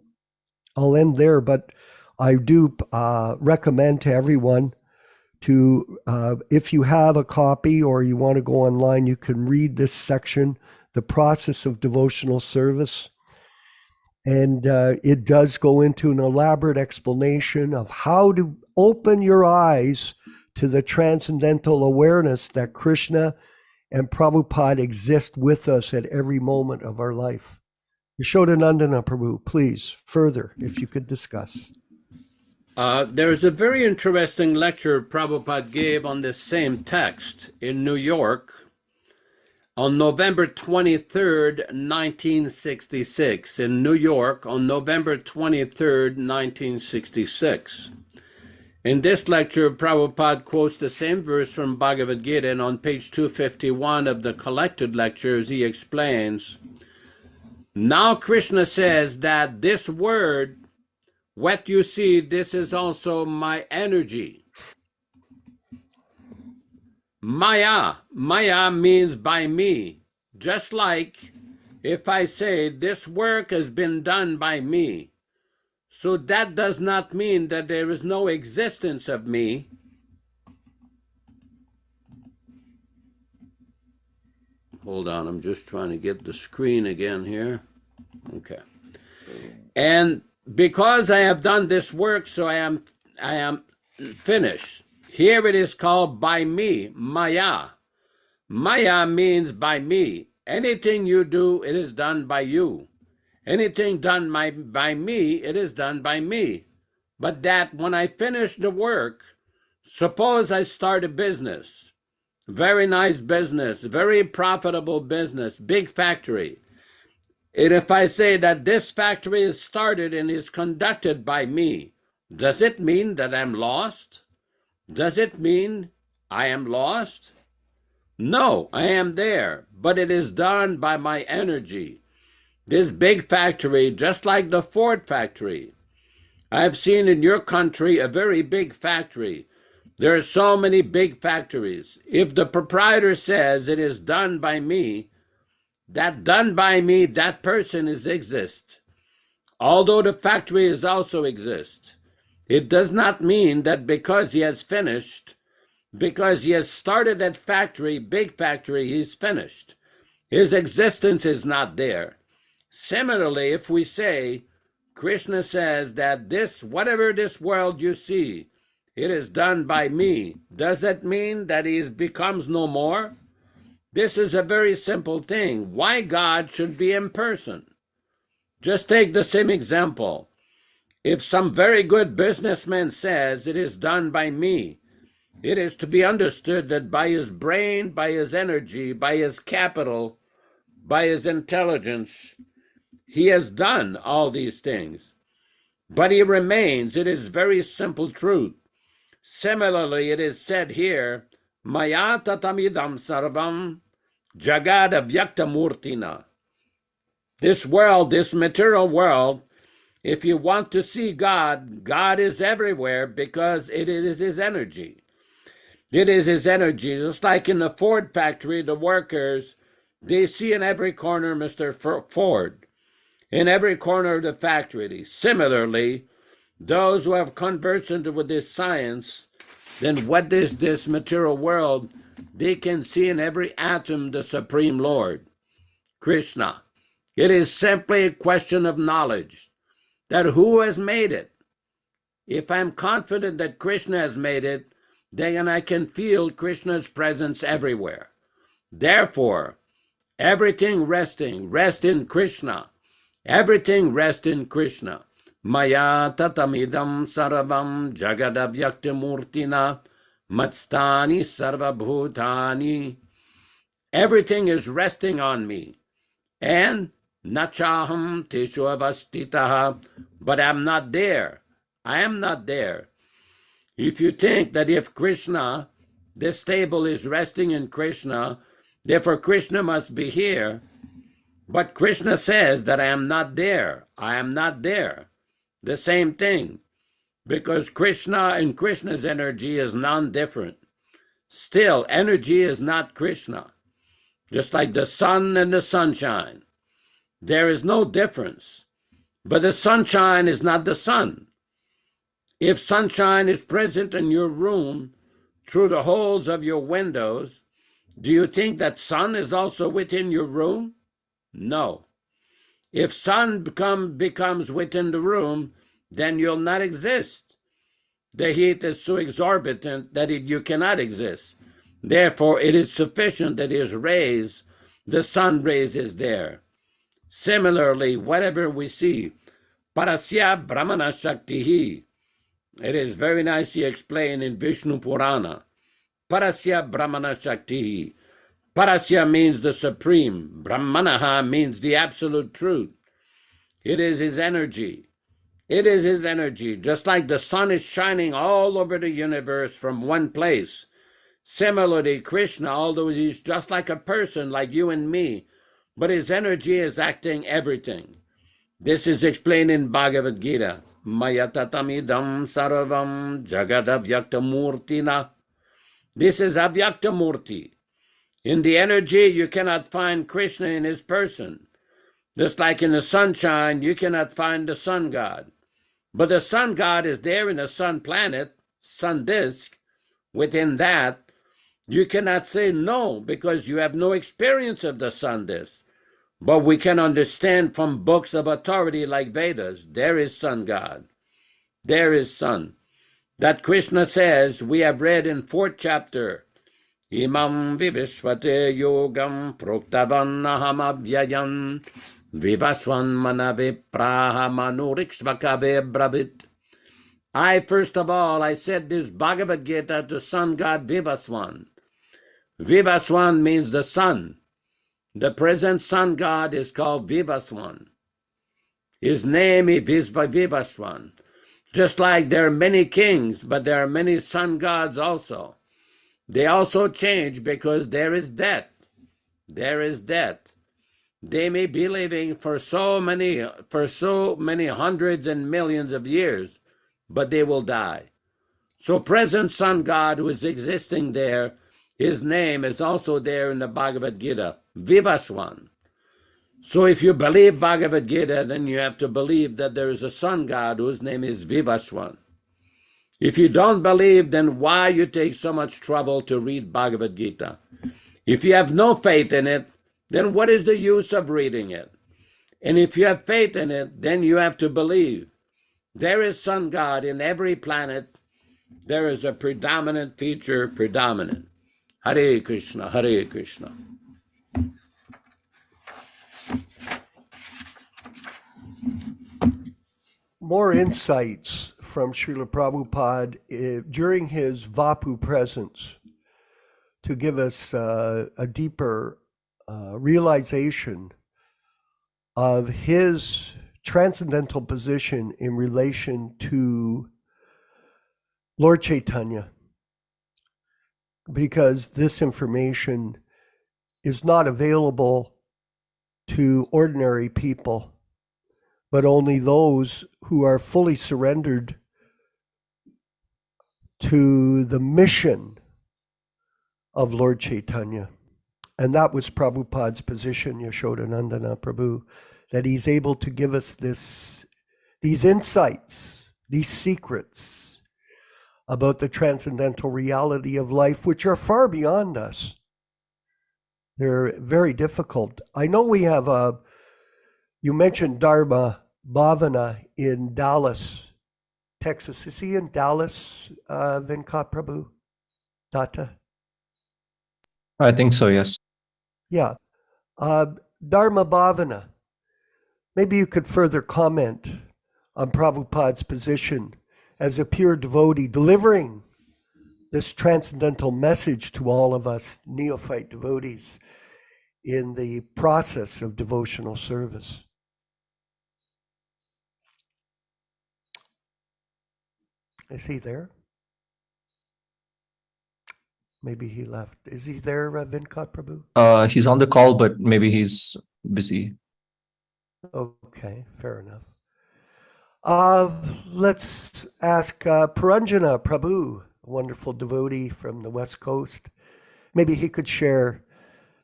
I'll end there, but I do recommend to everyone to, if you have a copy or you want to go online, you can read this section, The Process of Devotional Service. And it does go into an elaborate explanation of how to open your eyes to the transcendental awareness that Krishna and Prabhupada exist with us at every moment of our life. Yaśodā-nandana Prabhu, please, further, if you could discuss. There's a very interesting lecture Prabhupada gave on this same text in New York on November 23rd, 1966. In New York on November 23rd, 1966. In this lecture, Prabhupada quotes the same verse from Bhagavad-gītā, and on page 251 of the collected lectures, he explains, now Krishna says that this word, what you see, this is also my energy. Maya. Maya means by me. Just like if I say this work has been done by me. So that does not mean that there is no existence of me. Hold on, I'm just trying to get the screen again here. Okay. And because I have done this work, so I am finished. Here it is called by me, Maya. Maya means by me. Anything you do, it is done by you. Anything done by me, it is done by me. But that when I finish the work, suppose I start a business, very nice business, very profitable business, big factory. And if I say that this factory is started and is conducted by me, does it mean that I'm lost? Does it mean I am lost? No, I am there, but it is done by my energy. This big factory, just like the Ford factory. I've seen in your country a very big factory. There are so many big factories. If the proprietor says it is done by me, that done by me, that person is exist. Although the factory is also exist. It does not mean that because he has finished, because he has started that factory, big factory, he's finished. His existence is not there. Similarly, if we say, Krishna says that this, whatever this world you see, it is done by me, does that mean that he becomes no more? This is a very simple thing. Why God should be in person? Just take the same example. If some very good businessman says it is done by me, it is to be understood that by his brain, by his energy, by his capital, by his intelligence, he has done all these things. But he remains. It is very simple truth. Similarly, it is said here, Maya tatamidam sarvam jagada vyaktamurtina. This world, this material world, if you want to see God, God is everywhere because it is his energy. It is his energy. Just like in the Ford factory, the workers, they see in every corner Mr. Ford, in every corner of the factory. Similarly, those who have conversant with this science, then what is this material world? They can see in every atom the Supreme Lord, Krishna. It is simply a question of knowledge, that who has made it. If I'm confident that Krishna has made it, then I can feel Krishna's presence everywhere. Therefore, everything rest in Krishna. Everything rests in Krishna. Maya tatamidam sarvam jagadavyaktimurtina matstani sarvabhutani. Everything is resting on me. And nachaham tishu avastitaha. But I'm not there. I am not there. If you think that if Krishna, this table is resting in Krishna, therefore Krishna must be here. But Krishna says that I am not there. I am not there. The same thing. Because Krishna and Krishna's energy is non-different. Still, energy is not Krishna. Just like the sun and the sunshine. There is no difference. But the sunshine is not the sun. If sunshine is present in your room, through the holes of your windows, do you think that sun is also within your room? No. If sun becomes within the room, then you'll not exist. The heat is so exorbitant that you cannot exist. Therefore, it is sufficient that his rays, the sun rays, is there. Similarly, whatever we see, Parasya Brahmana Shaktihi. It is very nicely explained in Vishnu Purana. Parasya Brahmana Shaktihi. Parasya means the supreme. Brahmanaha means the absolute truth. It is his energy. It is his energy. Just like the sun is shining all over the universe from one place. Similarly, Krishna, although he's just like a person, like you and me, but his energy is acting everything. This is explained in Bhagavad-gītā. Mayatatamidam sarvam jagadavyaktamurtina. This is avyaktamurti. In the energy, you cannot find Krishna in his person. Just like in the sunshine, you cannot find the sun god. But the sun god is there in the sun planet, sun disk. Within that, you cannot say no because you have no experience of the sun disk. But we can understand from books of authority like Vedas, there is sun god. There is sun. That Krishna says, we have read in 4th chapter, Imam vivishvate yogam proktavan avyayam vivaswan manave praha manurikshvakave bravit. First of all, I said this Bhagavad-gītā to sun god Vivaswan. Vivaswan means the sun. The present sun god is called Vivaswan. His name is Vivaswan. Just like there are many kings, but there are many sun gods also. They also change because there is death. There is death. They may be living for so many hundreds and millions of years, but they will die. So present sun god who is existing there, his name is also there in the Bhagavad-gītā, Vivaswan. So if you believe Bhagavad-gītā, then you have to believe that there is a sun god whose name is Vivaswan. If you don't believe, then why you take so much trouble to read Bhagavad-gītā? If you have no faith in it, then what is the use of reading it? And if you have faith in it, then you have to believe. There is sun god in every planet. There is a predominant feature, predominant. Hare Krishna, Hare Krishna. More insights from Srila Prabhupada during his Vapu presence to give us a deeper realization of his transcendental position in relation to Lord Chaitanya, because this information is not available to ordinary people, but only those who are fully surrendered to the mission of Lord Chaitanya. And that was Prabhupada's position, Yaśodā-nandana Prabhu, that he's able to give us these insights, these secrets about the transcendental reality of life, which are far beyond us. They're very difficult. I know we have you mentioned Dharma Bhavana in Dallas, Texas. Is he in Dallas, Venkat Prabhu? Data? I think so, yes. Yeah. Dharma Bhavana. Maybe you could further comment on Prabhupada's position as a pure devotee, delivering this transcendental message to all of us neophyte devotees in the process of devotional service. Is he there? Maybe he left. Is he there, Venkat Prabhu? He's on the call, but maybe he's busy. Okay, fair enough. Let's ask Puranjana Prabhu, a wonderful devotee from the West Coast. Maybe he could share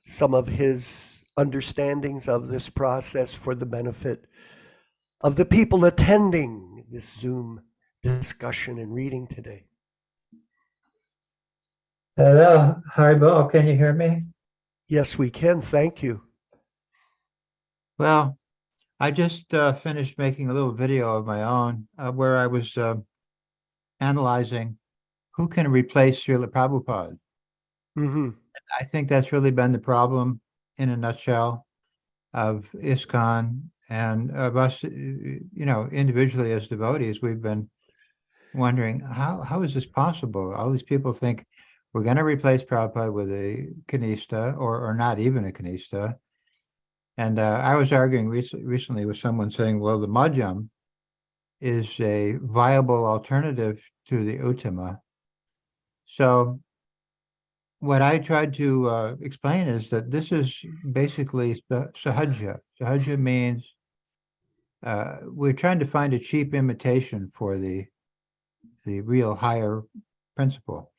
some of his understandings of this process for the benefit of the people attending this Zoom discussion and reading today. Hello, Haribo, can you hear me? Yes, we can. Thank you. Well, I just finished making a little video of my own where I was analyzing who can replace Srila Prabhupada. Hmm. I think that's really been the problem in a nutshell of ISKCON and of us, individually as devotees. We've been wondering, how is this possible? All these people think we're going to replace Prabhupada with a Kanista or not even a Kanista. And I was arguing recently with someone saying, well, the Madhyam is a viable alternative to the Uttama. So what I tried to explain is that this is basically sahaja. Sahaja means we're trying to find a cheap imitation for the real higher principle.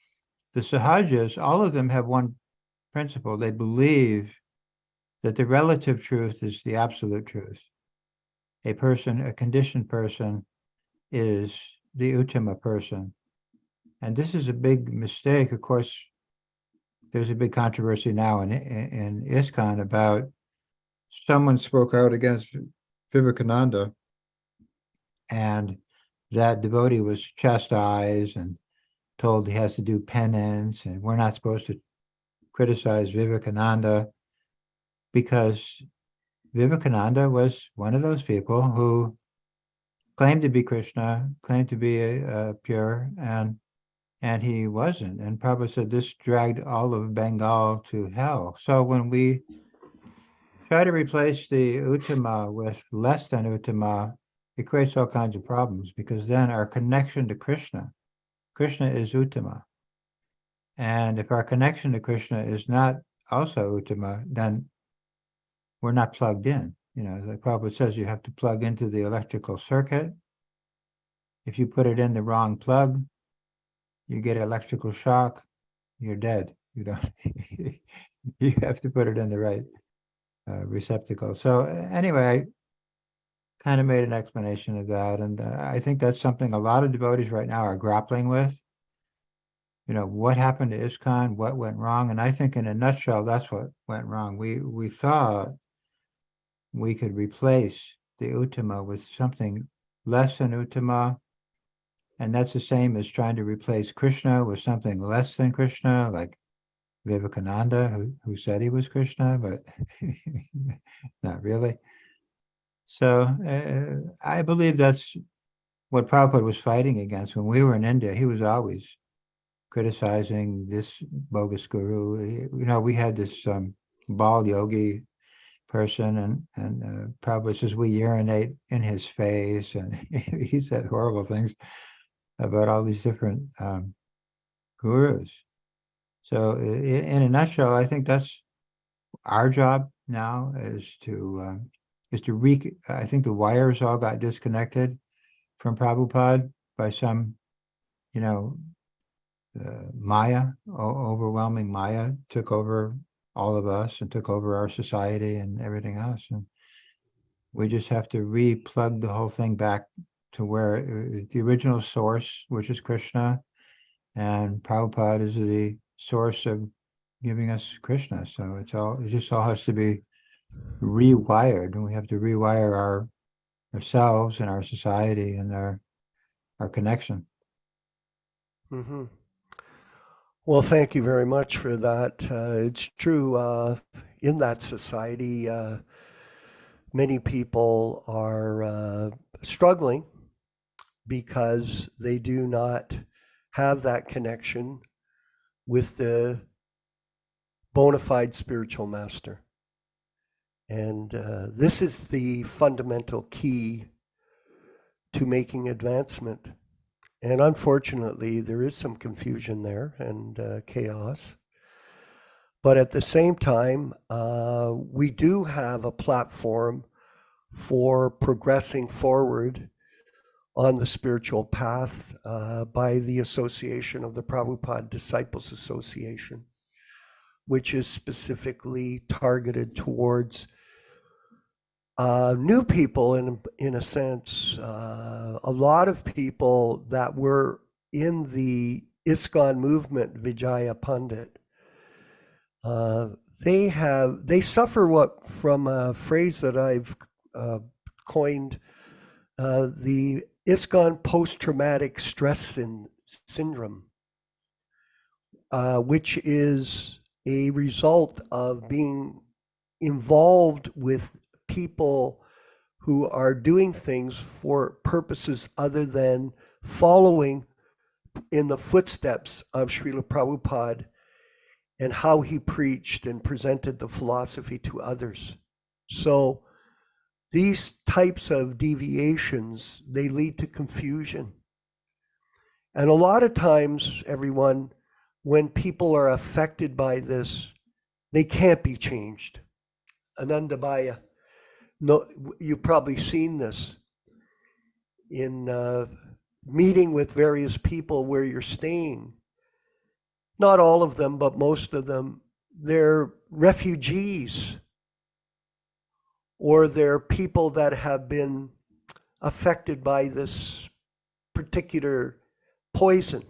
The sahajas, all of them have one principle. They believe that the relative truth is the absolute truth. A person, a conditioned person, is the Uttama person. And this is a big mistake. Of course, there's a big controversy now in ISKCON about someone spoke out against Vivekananda, and that devotee was chastised and told he has to do penance, and we're not supposed to criticize Vivekananda because Vivekananda was one of those people who claimed to be Krishna, claimed to be pure, and he wasn't. And Prabhupada said this dragged all of Bengal to hell. So when we try to replace the Uttama with less than Uttama, it creates all kinds of problems because then our connection to Krishna is Uttama. And if our connection to Krishna is not also Uttama, then we're not plugged in. The Prabhupada says you have to plug into the electrical circuit. If you put it in the wrong plug, you get electrical shock, you're dead. You don't. You have to put it in the right receptacle. So anyway, I kind of made an explanation of that, and I think that's something a lot of devotees right now are grappling with. What happened to ISKCON? What went wrong? And I think, in a nutshell, that's what went wrong. We thought we could replace the Uttama with something less than Uttama. And that's the same as trying to replace Krishna with something less than Krishna, like Vivekananda, who said he was Krishna, but not really. So I believe that's what Prabhupada was fighting against. When we were in India, he was always criticizing this bogus guru. We had this Bal Yogi person, and Prabhupada says we urinate in his face, and he said horrible things about all these different gurus. So in a nutshell, I think that's our job now is to I think the wires all got disconnected from Prabhupada by some, Maya, overwhelming Maya took over all of us and took over our society and everything else. And we just have to re-plug the whole thing back to where the original source, which is Krishna, and Prabhupada is the source of giving us Krishna. So it just all has to be rewired, and we have to rewire ourselves and our society and our connection. Hmm. Well, thank you very much for that. It's true. In that society, many people are struggling because they do not have that connection with the bona fide spiritual master. And this is the fundamental key to making advancement. And unfortunately, there is some confusion there and chaos. But at the same time, we do have a platform for progressing forward on the spiritual path by the Association of the Prabhupada Disciples Association, which is specifically targeted towards new people in a sense. A lot of people that were in the ISKCON movement, Vijaya Pandit, they suffer from a phrase that I've coined, the ISKCON post-traumatic stress syndrome, which is a result of being involved with people who are doing things for purposes other than following in the footsteps of Srila Prabhupada and how he preached and presented the philosophy to others. So these types of deviations, they lead to confusion. And a lot of times, everyone, when people are affected by this, they can't be changed. Anandabhaya, no, you've probably seen this in meeting with various people where you're staying. Not all of them, but most of them, they're refugees, or they're people that have been affected by this particular poison.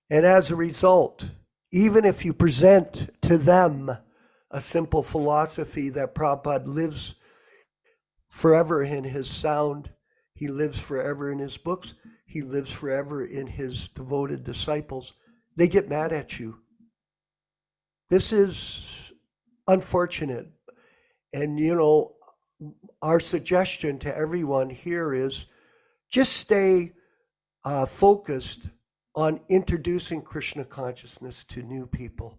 And as a result, even if you present to them a simple philosophy that Prabhupada lives forever in his sound, he lives forever in his books, he lives forever in his devoted disciples, they get mad at you. This is unfortunate. And, you know, our suggestion to everyone here is just stay focused on introducing Krishna consciousness to new people,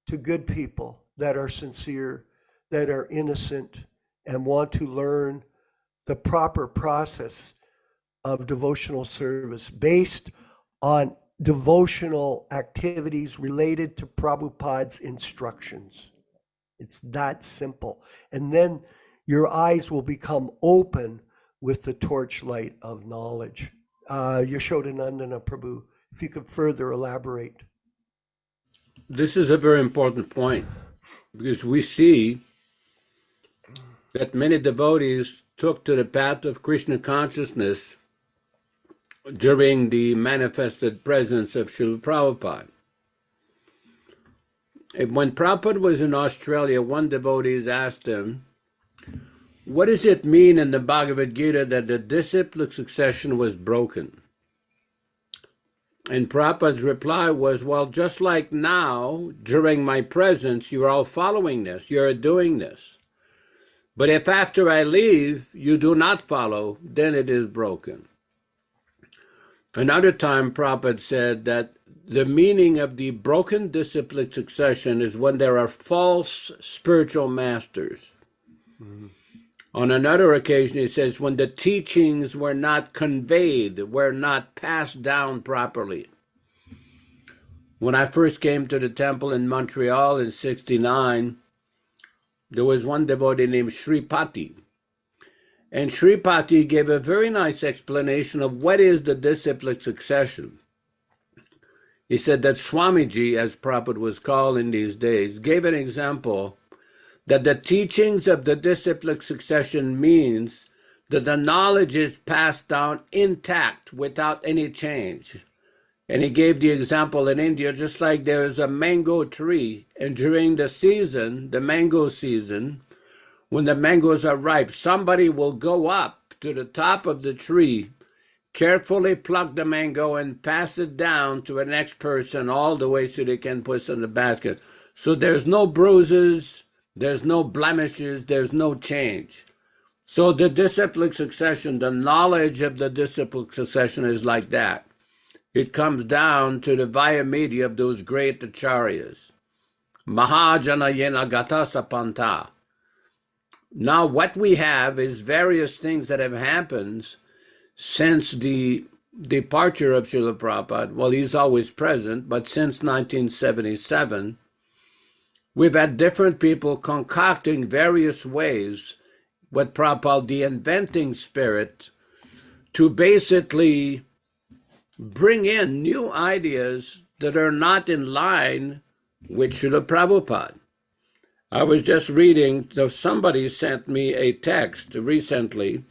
to good people that are sincere, that are innocent, and want to learn the proper process of devotional service based on devotional activities related to Prabhupada's instructions. It's that simple. And then your eyes will become open with the torchlight of knowledge. Yaśodā-nandana Prabhu, if you could further elaborate. This is a very important point, because we see that many devotees took to the path of Krishna consciousness during the manifested presence of Srila Prabhupada. When Prabhupada was in Australia, one devotee asked him, what does it mean in the Bhagavad-gītā that the disciplic succession was broken? And Prabhupada's reply was, well, just like now, during my presence, you're all following this, you're doing this. But if after I leave, you do not follow, then it is broken. Another time, Prabhupada said that the meaning of the broken disciplic succession is when there are false spiritual masters. Mm-hmm. On another occasion, he says, when the teachings were not conveyed, were not passed down properly. When I first came to the temple in Montreal in '69, there was one devotee named Sripati. And Sripati gave a very nice explanation of what is the disciplic succession. He said that Swamiji, as Prabhupada was called in these days, gave an example that the teachings of the disciplic succession means that the knowledge is passed down intact without any change. And he gave the example in India, just like there is a mango tree, and during the season, the mango season, when the mangoes are ripe, somebody will go up to the top of the tree, carefully pluck the mango and pass it down to the next person all the way so they can put it in the basket. So there's no bruises, there's no blemishes, there's no change. So the disciplic succession, the knowledge of the disciplic succession is like that. It comes down to the via media of those great acharyas. Mahajana yena gata sapanta. Now what we have is various things that have happened since the departure of Srila Prabhupada. Well, he's always present, but since 1977, we've had different people concocting various ways what Prabhupada, the inventing spirit, to basically bring in new ideas that are not in line with Srila Prabhupada. I was just reading, so somebody sent me a text recently.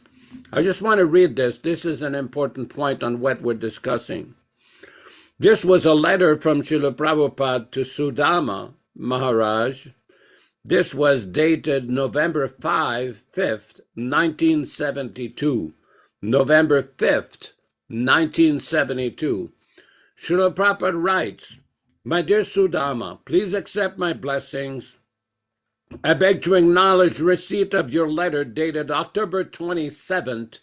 I just want to read this. This is an important point on what we're discussing. This was a letter from Srila Prabhupada to Sudama Maharaj. This was dated November 5th, 1972. November 5th, 1972. Srila Prabhupada writes, "My dear Sudama, please accept my blessings. I beg to acknowledge receipt of your letter dated October 27th,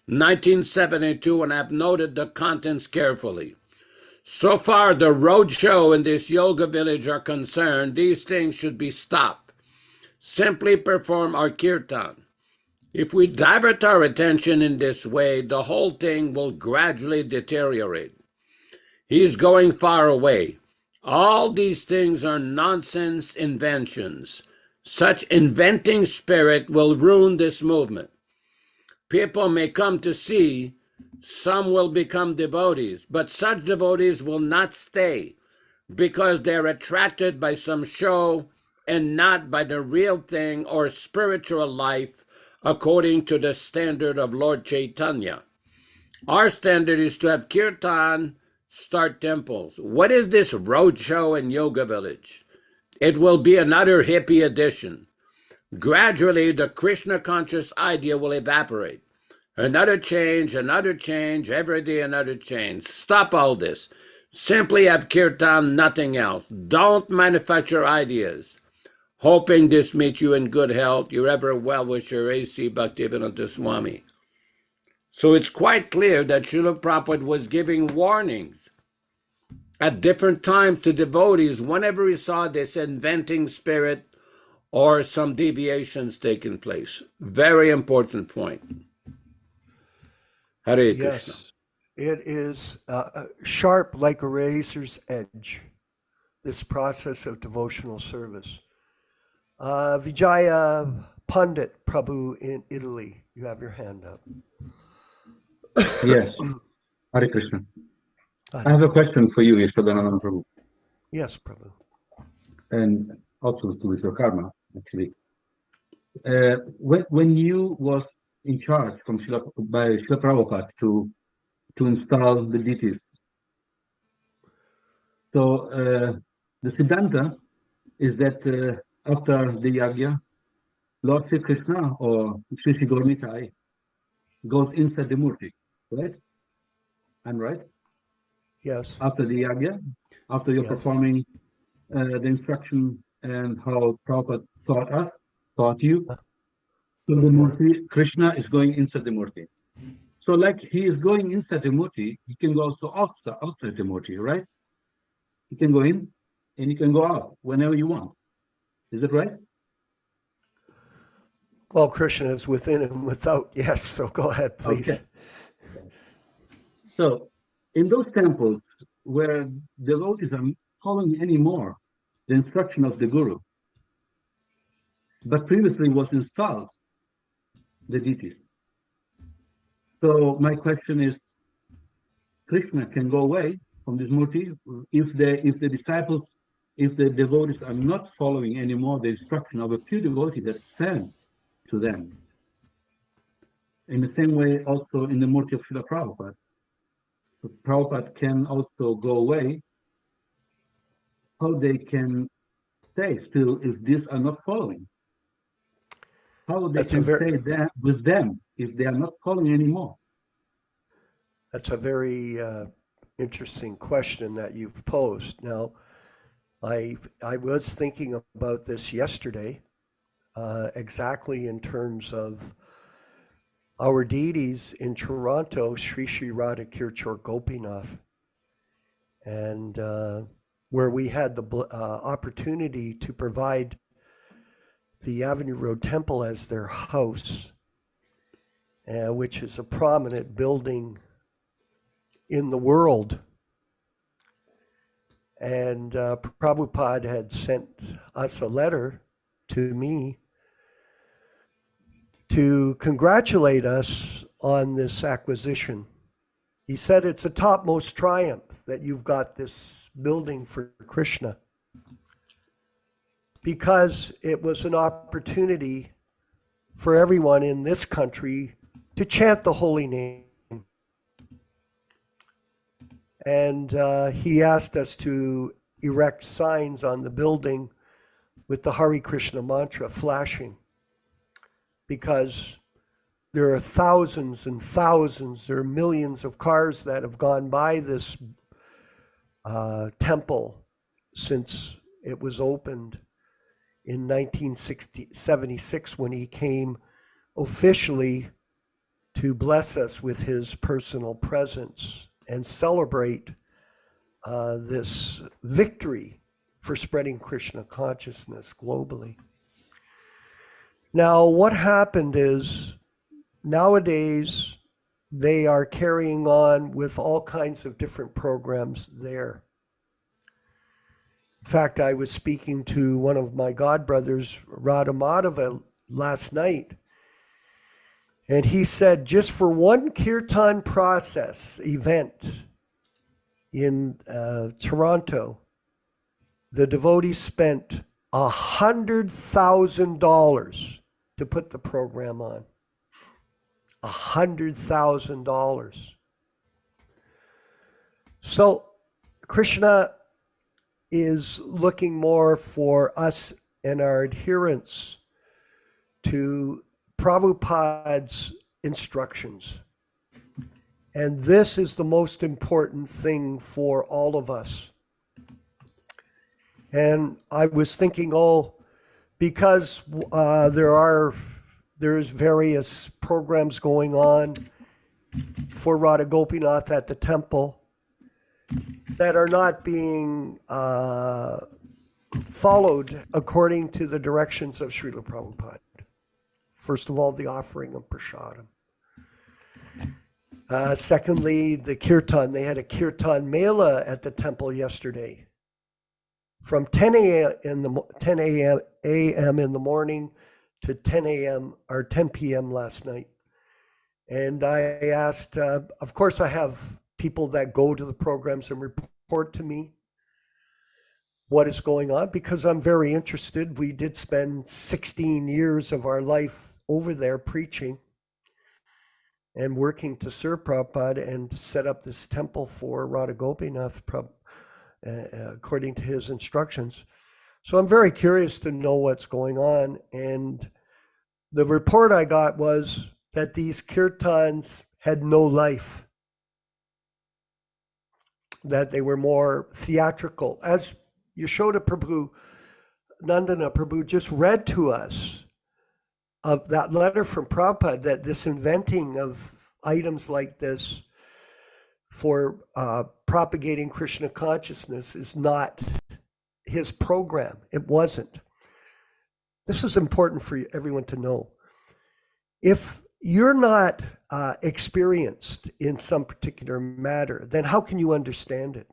1972, and have noted the contents carefully. So far, the roadshow in this yoga village are concerned, these things should be stopped. Simply perform our kirtan. If we divert our attention in this way, the whole thing will gradually deteriorate. He's going far away. All these things are nonsense inventions. Such inventing spirit will ruin this movement. People may come to see, some will become devotees, but such devotees will not stay because they're attracted by some show and not by the real thing or spiritual life according to the standard of Lord Chaitanya. Our standard is to have kirtan, start temples. What is this roadshow in Yoga Village? It will be another hippie edition. Gradually, the Krishna conscious idea will evaporate. Another change, every day another change. Stop all this. Simply have kirtan, nothing else. Don't manufacture ideas. Hoping this meets you in good health, your ever well-wisher A.C. Bhaktivedanta Swami." So it's quite clear that Srila Prabhupada was giving warnings at different times to devotees whenever he saw this inventing spirit or some deviations taking place. Very important point. Hare Krishna. Yes, it is sharp like a razor's edge, this process of devotional service. Vijaya Pandit Prabhu in Italy, you have your hand up. Yes, Hare Krishna. I have a question for you, Yaśodā-nandana Prabhu, Yes, Prabhu. and also to do with your karma, actually. When you was in charge by Srila Prabhupada to install the deities, so the Siddhanta is that after the yagya, Lord Sri Krishna or Sri Sri Gauranitai goes inside the murti, right? I'm right? Yes. After the yagya, after you're Yes. performing the instruction and how Prabhupada taught you, so the murti, Krishna is going inside the murti. So like he is going inside the murti, he can go also outside the murti, right? He can go in and he can go out whenever you want. Is it right? Well, Krishna is within and without. Yes. So go ahead, please. Okay. So in those temples where devotees are following anymore the instruction of the Guru, but previously was installed the deities. So my question is, Krishna can go away from this murti if the disciples, if the devotees are not following anymore the instruction of a pure devotee that sent to them. In the same way, also in the murti of Srila Prabhupada. So Prabhupada can also go away. How they can stay still if these are not following? How they That's a can very- stay there with them if they are not following anymore? That's a very interesting question that you've posed. Now, I was thinking about this yesterday, exactly in terms of our deities in Toronto, Sri Sri Radha Kirchor Gopinath, and where we had the opportunity to provide the Avenue Road Temple as their house, which is a prominent building in the world. And Prabhupada had sent us a letter to me to congratulate us on this acquisition. He said it's a topmost triumph that you've got this building for Krishna, because it was an opportunity for everyone in this country to chant the holy name. And he asked us to erect signs on the building with the Hare Krishna mantra flashing, because there are thousands and thousands, there are millions of cars that have gone by this temple since it was opened in 1976, when he came officially to bless us with his personal presence and celebrate this victory for spreading Krishna consciousness globally. Now, what happened is, nowadays, they are carrying on with all kinds of different programs there. In fact, I was speaking to one of my godbrothers, Radha Madhava, last night, and he said just for one kirtan process event in Toronto, the devotees spent $100,000 to put the program on. $100,000. So Krishna is looking more for us and our adherents to Prabhupada's instructions. And this is the most important thing for all of us. And I was thinking, because there's various programs going on for Radha Gopinath at the temple that are not being followed according to the directions of Srila Prabhupada. First of all, the offering of prasadam. Secondly, the kirtan. They had a kirtan mela at the temple yesterday, from 10 a.m. in the morning to 10 a.m. or 10 p.m. last night. And I asked, of course, I have people that go to the programs and report to me what is going on, because I'm very interested. We did spend 16 years of our life over there preaching and working to serve Prabhupada and set up this temple for Radha Gopinath according to his instructions. So I'm very curious to know what's going on. And the report I got was that these kirtans had no life, that they were more theatrical. As Yaśodā Prabhu, Nandana Prabhu just read to us of that letter from Prabhupada, that this inventing of items like this for propagating Krishna consciousness is not his program. It wasn't. This is important for everyone to know. If you're not experienced in some particular matter, then how can you understand it?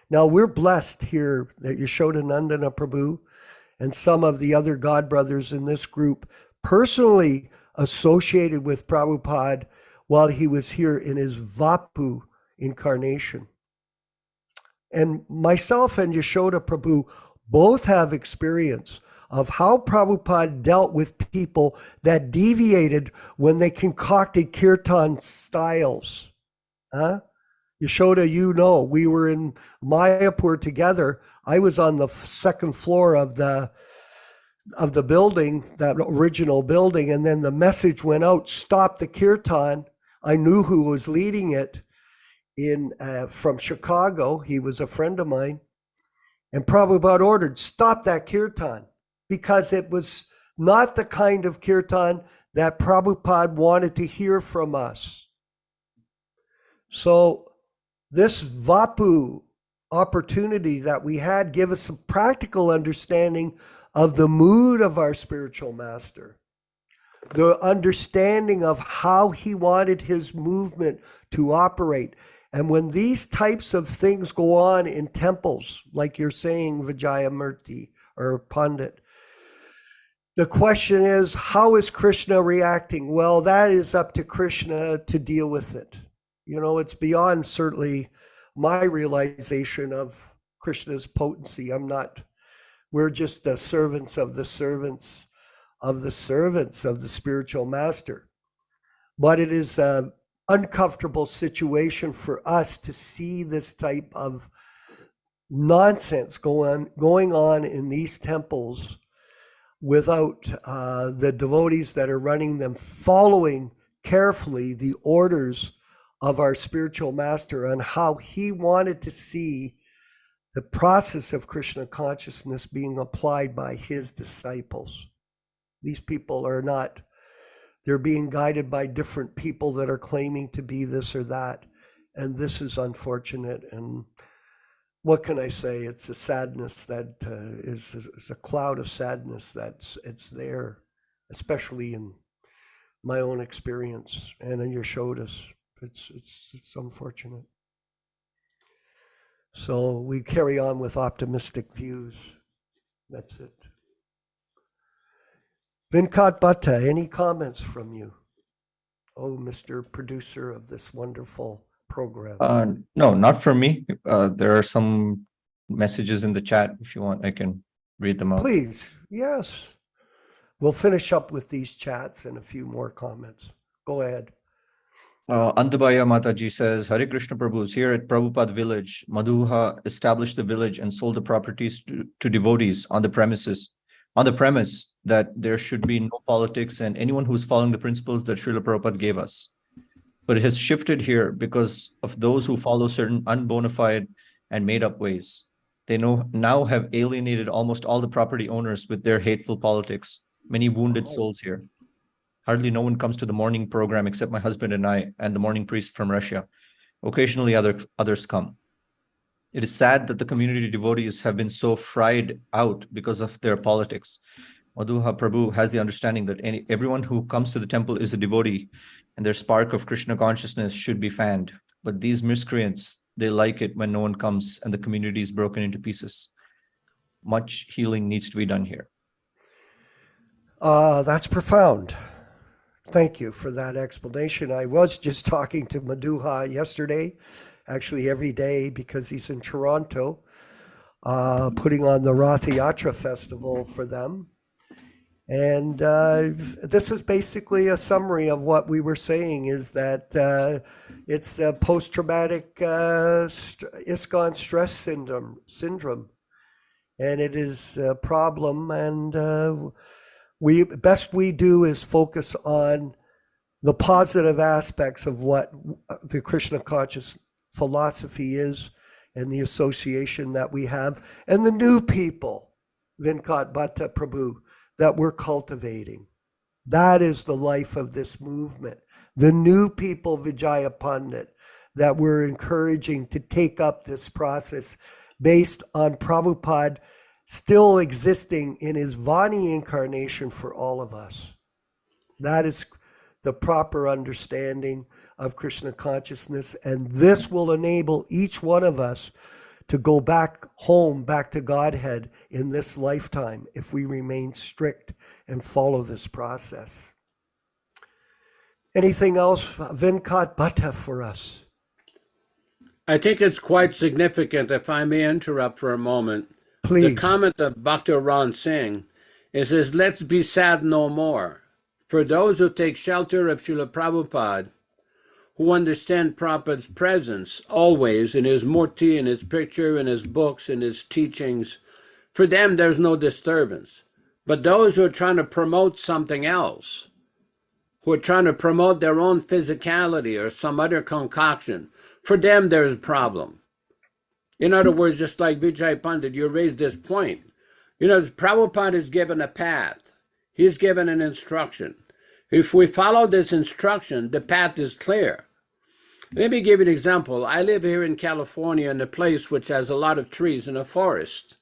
Now, we're blessed here that Yaśodā-nandana Prabhu and some of the other godbrothers in this group personally associated with Prabhupada while he was here in his Vapu incarnation. And myself and Yaśodā Prabhu both have experience of how Prabhupada dealt with people that deviated when they concocted kirtan styles. Yaśodā, we were in Mayapur together. I was on the second floor of the building, that original building, and then the message went out, stop the kirtan. I knew who was leading it from Chicago. He was a friend of mine. And Prabhupada ordered, stop that kirtan, because it was not the kind of kirtan that Prabhupada wanted to hear from us. So this Vapu opportunity that we had gave us some practical understanding of the mood of our spiritual master, the understanding of how he wanted his movement to operate. And when these types of things go on in temples, like you're saying, Vijayamurti or Pandit, the question is, how is Krishna reacting? Well, that is up to Krishna to deal with it. It's beyond certainly my realization of Krishna's potency. We're just the servants of the servants of the servants of the spiritual master. But it is uncomfortable situation for us to see this type of nonsense going on in these temples without the devotees that are running them following carefully the orders of our spiritual master on how he wanted to see the process of Krishna consciousness being applied by his disciples. These people are not, they're being guided by different people that are claiming to be this or that. And this is unfortunate. And what can I say? It's a sadness that is a cloud of sadness it's there, especially in my own experience and in Yaśoda's. It's unfortunate. So we carry on with optimistic views. That's it. Venkat Bhatta, any comments from you? Oh, Mr. Producer of this wonderful program. No, not from me. There are some messages in the chat. If you want, I can read them out. Please, yes. We'll finish up with these chats and a few more comments. Go ahead. Andabaya Mataji says, Hare Krishna Prabhus, here at Prabhupada village, Madhuha established the village and sold the properties to devotees on the premise that there should be no politics and anyone who's following the principles that Srila Prabhupada gave us. But it has shifted here because of those who follow certain unbona fide and made up ways. They now have alienated almost all the property owners with their hateful politics. Many wounded souls here. Hardly no one comes to the morning program except my husband and I and the morning priest from Russia. Occasionally others come. It is sad that the community devotees have been so fried out because of their politics. Madhuha Prabhu has the understanding that everyone who comes to the temple is a devotee and their spark of Krishna consciousness should be fanned. But these miscreants, they like it when no one comes and the community is broken into pieces. Much healing needs to be done here. That's profound. Thank you for that explanation. I was just talking to Madhuha yesterday, actually every day because he's in Toronto, putting on the Rath Yatra festival for them. And this is basically a summary of what we were saying is that it's the post-traumatic ISKCON stress syndrome. And it is a problem. And best we do is focus on the positive aspects of what the Krishna conscious philosophy is and the association that we have and the new people, Venkat Bhatta Prabhu, that we're cultivating. That is the life of this movement. The new people, Vijaya Pandit, that we're encouraging to take up this process based on Prabhupada still existing in his Vani incarnation for all of us. That is the proper understanding of Krishna consciousness, and this will enable each one of us to go back home, back to Godhead in this lifetime if we remain strict and follow this process. Anything else, Venkat Bhatta, for us? I think it's quite significant, if I may interrupt for a moment. Please. The comment of Bhakta Ran Singh, it says, let's be sad no more. For those who take shelter of Srila Prabhupada, who understand Prabhupada's presence always in his murti, in his picture, in his books, in his teachings, for them there's no disturbance. But those who are trying to promote something else, who are trying to promote their own physicality or some other concoction, for them there's a problem. In other words, just like Vijay Pandit, you raised this point. You know, Prabhupada is given a path. He's given an instruction. If we follow this instruction, the path is clear. Let me give you an example. I live here in California in a place which has a lot of trees in a forest.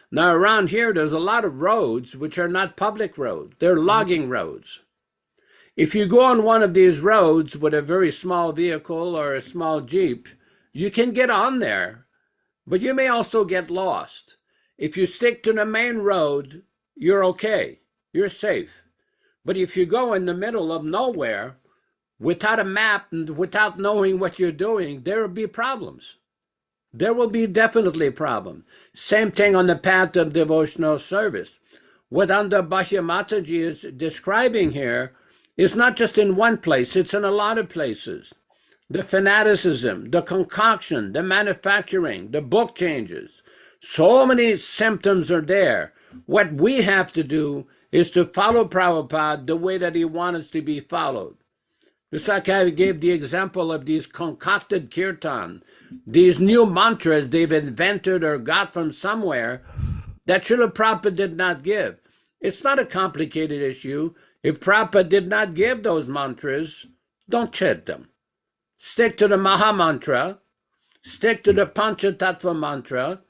Now around here, there's a lot of roads which are not public roads. They're logging roads. If you go on one of these roads with a very small vehicle or a small Jeep, you can get on there, but you may also get lost. If you stick to the main road, you're okay. You're safe. But if you go in the middle of nowhere, without a map and without knowing what you're doing, there will be problems. There will be definitely problems. Same thing on the path of devotional service. What Andabaya Mataji is describing here is not just in one place, it's in a lot of places. the fanaticism, the concoction, the manufacturing, the book changes. So many symptoms are there. What we have to do is to follow Prabhupada the way that he wants to be followed. Just like I gave the example of these concocted kirtan, these new mantras they've invented or got from somewhere that Srila Prabhupada did not give. It's not a complicated issue. If Prabhupada did not give those mantras, don't chant them. Stick to the Maha Mantra, stick to the Panchatattva mantra,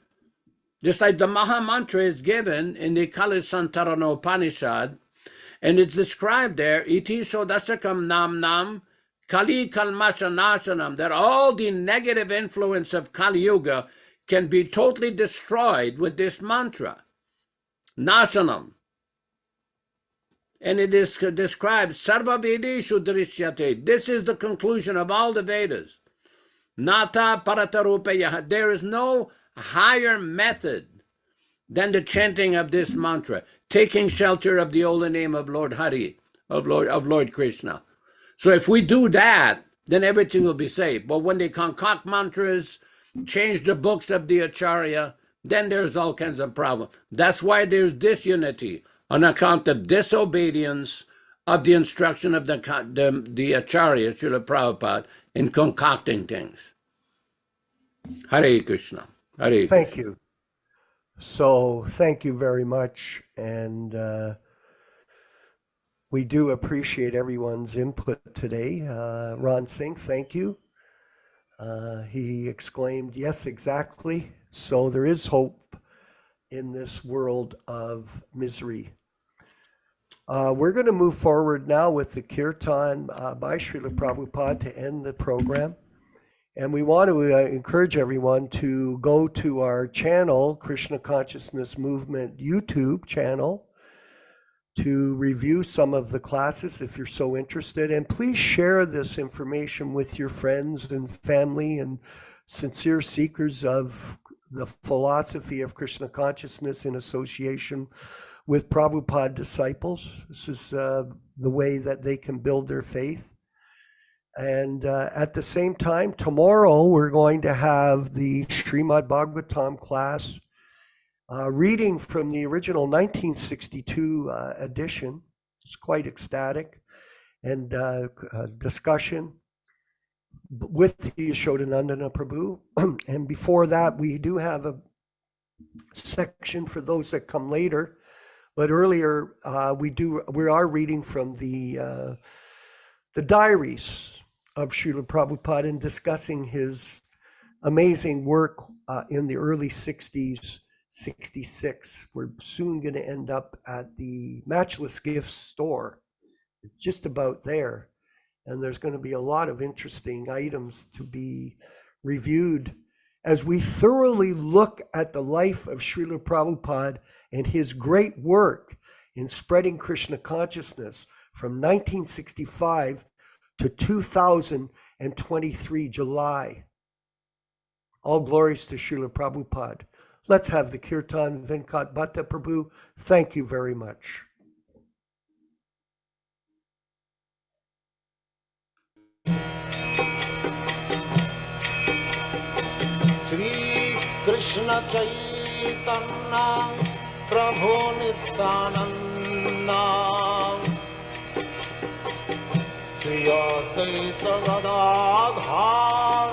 just like the Maha Mantra is given in the Kali Santarana Upanishad, and it's described there, iti shodashakam nam nam, kali kalmasha nashanam, that all the negative influence of Kali Yuga can be totally destroyed with this mantra, nashanam. And it is described, sarva vedeshu drishyate. This is the conclusion of all the Vedas. Nata paratarupeya. There is no higher method than the chanting of this mantra, taking shelter of the holy name of Lord Hari, of Lord Krishna. So if we do that, then everything will be safe. But when they concoct mantras, change the books of the Acharya, then there's all kinds of problems. That's why there's disunity on account of disobedience of the instruction of the Acharya, Srila Prabhupada, in concocting things. Hare Krishna. Hare Krishna. Thank you. So thank you very much. And we do appreciate everyone's input today. Ron Singh, thank you. He exclaimed, yes, exactly. So there is hope in this world of misery. We're going to move forward now with the kirtan by Srila Prabhupada to end the program. And we want to encourage everyone to go to our channel, Krishna Consciousness Movement YouTube channel, to review some of the classes if you're so interested. And please share this information with your friends and family and sincere seekers of the philosophy of Krishna Consciousness in association with Prabhupada disciples. This is the way that they can build their faith. And at the same time, tomorrow we're going to have the Srimad Bhagavatam class, reading from the original 1962 edition. It's quite ecstatic, and discussion with Yaśodā-nandana Prabhu. And before that, we do have a section for those that come later. But earlier, we are reading from the diaries of Srila Prabhupada and discussing his amazing work in the early 60s, 66. We're soon going to end up at the Matchless Gifts store, just about there. And there's going to be a lot of interesting items to be reviewed as we thoroughly look at the life of Srila Prabhupada and his great work in spreading Krishna consciousness from 1965 to 2023 July. All glories to Srila Prabhupada. Let's have the Kirtan. Venkat Bhatta Prabhu, thank you very much. Shri Krishna Chaitanya Prabhu Nityananda Shri Advaita Gadadhar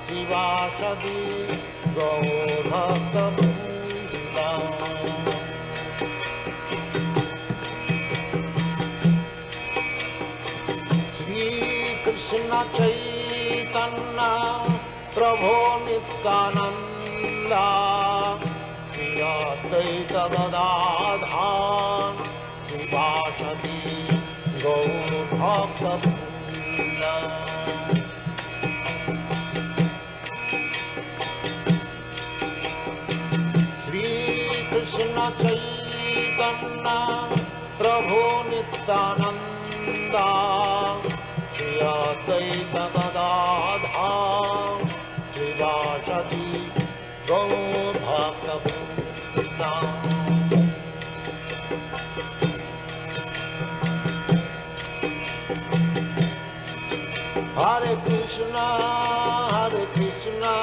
Sivasadi Gaur Bhakta Vrinda Shri Krishna Chaitanya Prabhu Nityananda Shri Advaita Gadadhar Sivasadi Gaur Bhakta Vrinda Shri Krishna Chaitanya Prabhu Nityananda Shri Advaita Gadadhar Sivasadi Gaur Bhakta Vrinda Hare Krishna,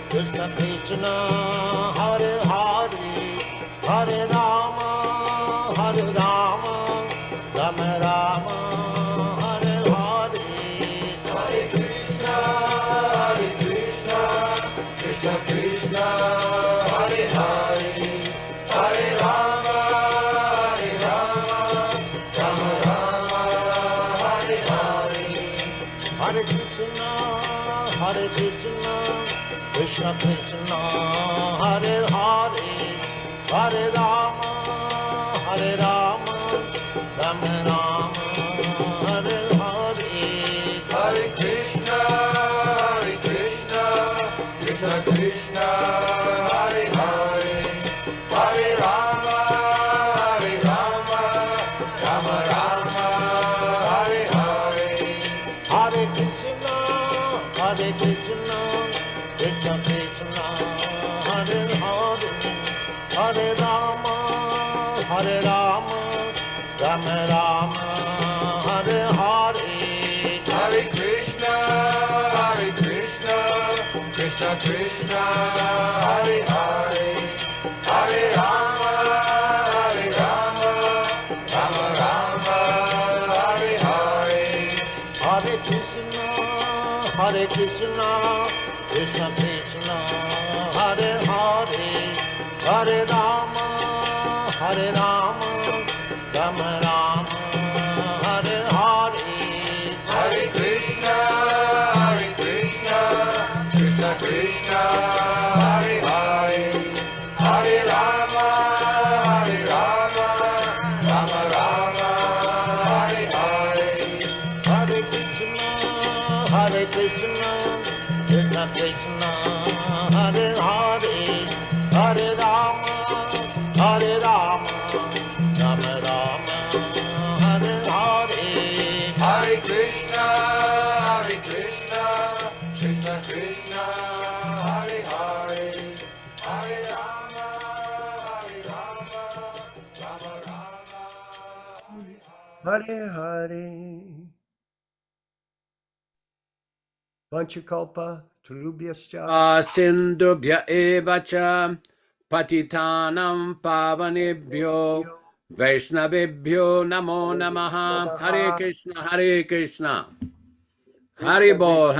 Krishna Krishna, Hare Hare, Hare Rama, Rama Rama, Hare Hare. Hare Krishna, Krishna Krishna, Hare Hare, Hare Rama, Rama Rama, Hare Hare. Hare Krishna, Krishna Krishna, Hare Hare, Hare Rama, Rama Rama, Hare Hare. Hare Krishna, Krishna Krishna, Hare Hare, Hare Rama, Rama Rama, Hare Hare. Hare Krishna, Krishna Krishna, Hare Hare, Hare Rama, Rama Rama, Hare Hare. Hare Krishna, Krishna Krishna, Hare Hare, Hare Rama, Rama Rama, Hare Hare. Hare Krishna, Krishna Krishna, Hare Hare, Hare Rama, Rama Rama, Hare Hare. Hare Krishna, Krishna Krishna, Hare Hare, Hare Rama, Rama Rama, Hare Hare. Hare Krishna, Krishna Krishna, Hare Hare, Hare Rama, Rama Rama, Hare Hare. Hare Krishna, Krishna Krishna, Hare Hare, Hare Rama, Rama Rama. Hare Hare. Vanchakalpa Tarubhyascha Sindubhya evacha patitanam pavanebhyo Vaishnavebhyo namo namaha. Hare Krishna, Hare Krishna. Hari Bol.